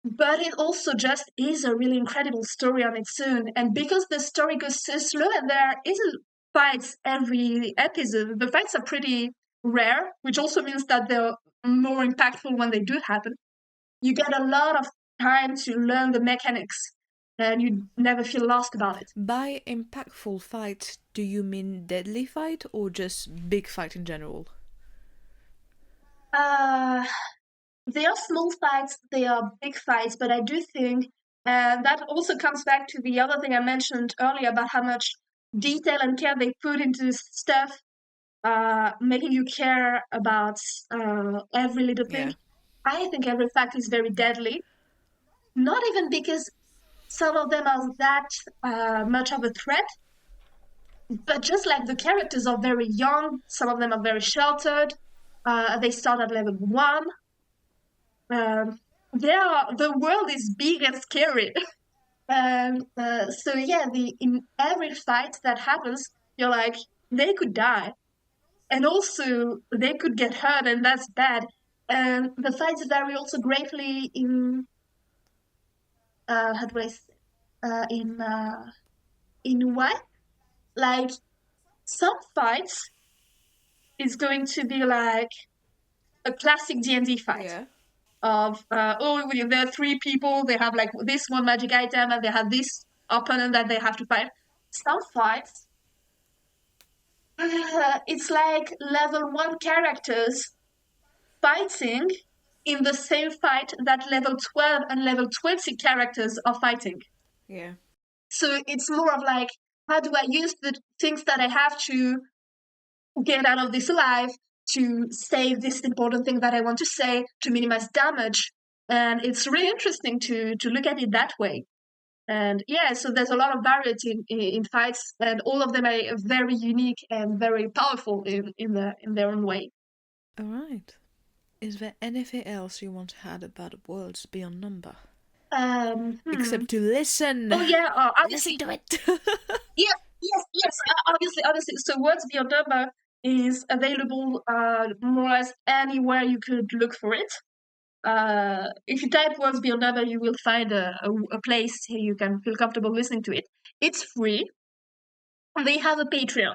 but it also just is a really incredible story on its own. And because the story goes so slow and there isn't fights every episode, the fights are pretty rare, which also means that they're more impactful when they do happen. You get a lot of time to learn the mechanics and you never feel lost about it. By impactful fight, do you mean deadly fight or just big fight in general? They are small fights, they are big fights, but I do think that also comes back to the other thing I mentioned earlier about how much detail and care they put into stuff, making you care about every little thing. Yeah. I think every fight is very deadly. Not even because some of them are that much of a threat, but just like the characters are very young, some of them are very sheltered. They start at level 1. The world is big and scary. So yeah, in every fight that happens, you're like, they could die. And also, they could get hurt, and that's bad. And the fights vary also greatly in, how do I say, in what? Like, some fights is going to be like a classic D&D fight. Yeah. Of there are 3 people, they have like this one magic item, and they have this opponent that they have to fight. Some fights, it's like level 1 characters fighting in the same fight that level 12 and level 20 characters are fighting. Yeah. So it's more of like, how do I use the things that I have to get out of this alive, to save this important thing that I want to say, to minimize damage. And it's really interesting to look at it that way. And yeah, so there's a lot of variety in fights, and all of them are very unique and very powerful in their own way. All right. Is there anything else you want to add about Worlds Beyond Number? Except to listen. Oh yeah, obviously. Listen to it. yes. Obviously. So Words Beyond Number is available more or less anywhere you could look for it. If you type Words Beyond Number, you will find a place you can feel comfortable listening to it. It's free. They have a Patreon.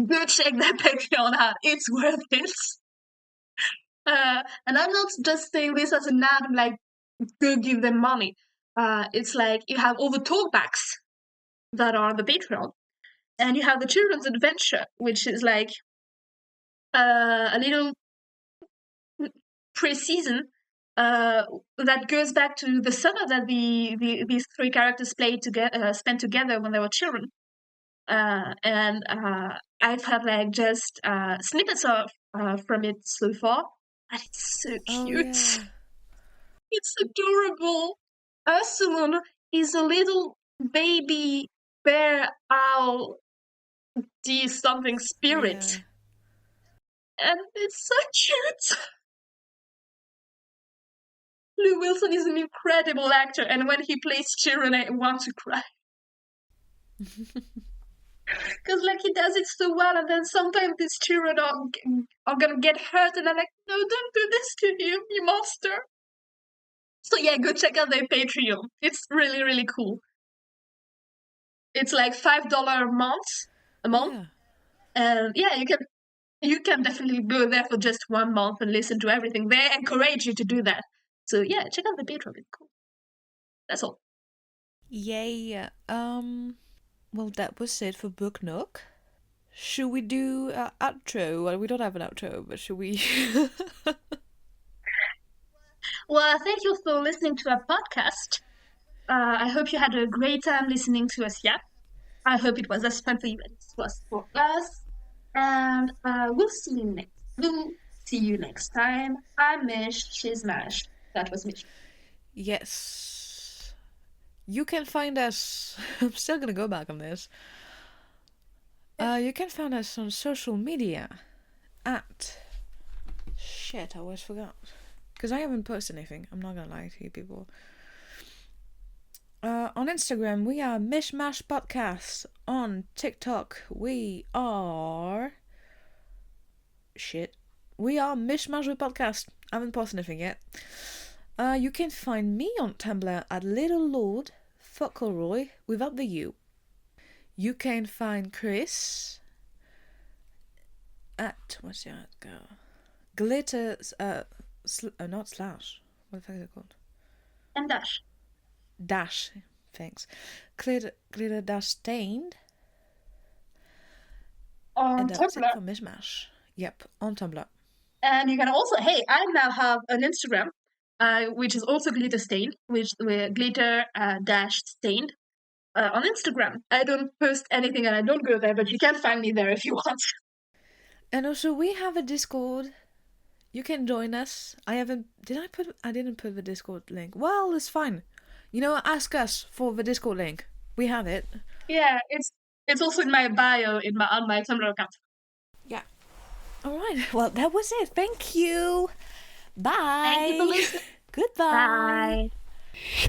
Go check that Patreon out. It's worth it. And I'm not just saying this as an ad, like, go give them money. It's like you have all the talkbacks that are on the Patreon. And you have the Children's Adventure, which is like a little pre-season that goes back to the summer that these 3 characters spent together when they were children. And I've had like just snippets from it so far, and it's so cute. Oh, yeah. It's adorable. Ursulon is a little baby bear owl something spirit. Yeah. And it's so cute. Lou Wilson is an incredible actor, and when he plays children, I want to cry. Because like he does it so well, and then sometimes these children are gonna get hurt, and I'm like, no, don't do this to him, you monster. So yeah, go check out their Patreon. It's really, really cool. It's like $5 a month. Yeah. And yeah, you can definitely go there for just 1 month and listen to everything. They encourage you to do that. So yeah, check out the Patreon. It's cool. That's all. Yay. Well, that was it for Book Nook. Should we do an outro? Well, we don't have an outro, but should we? Well, thank you for listening to our podcast. I hope you had a great time listening to us, yeah? I hope it was as fun for you as it was for us. And we'll see you next time. I'm Mish, she's Mash. That was me. Yes. You can find us. I'm still gonna go back on this. You can find us on social media at. Shit, I always forgot. Because I haven't posted anything. I'm not gonna lie to you people. On Instagram, we are Mishmash Podcast. On TikTok, we are. Shit. We are Mishmash Podcast. I haven't posted anything yet. You can find me on Tumblr at Little Lord Fauconroy without the U. You can find Chris at. What's your go? Glitter. Not slash. What the fuck is it called? And Dash. Dash. Thanks. Glitter dash stained. On And that's Tumblr. it for Mishmash. Yep, on Tumblr. And you can also, hey, I now have an Instagram, which is also glitter stained, which glitter dash stained on Instagram. I don't post anything and I don't go there, but you can find me there if you want. And also, we have a Discord. You can join us. I didn't put the Discord link. Well, it's fine. Ask us for the Discord link. We have it. Yeah, it's also in my bio on my Tumblr account. Yeah. All right. Well, that was it. Thank you. Bye. Thank you for listening. Goodbye. Bye.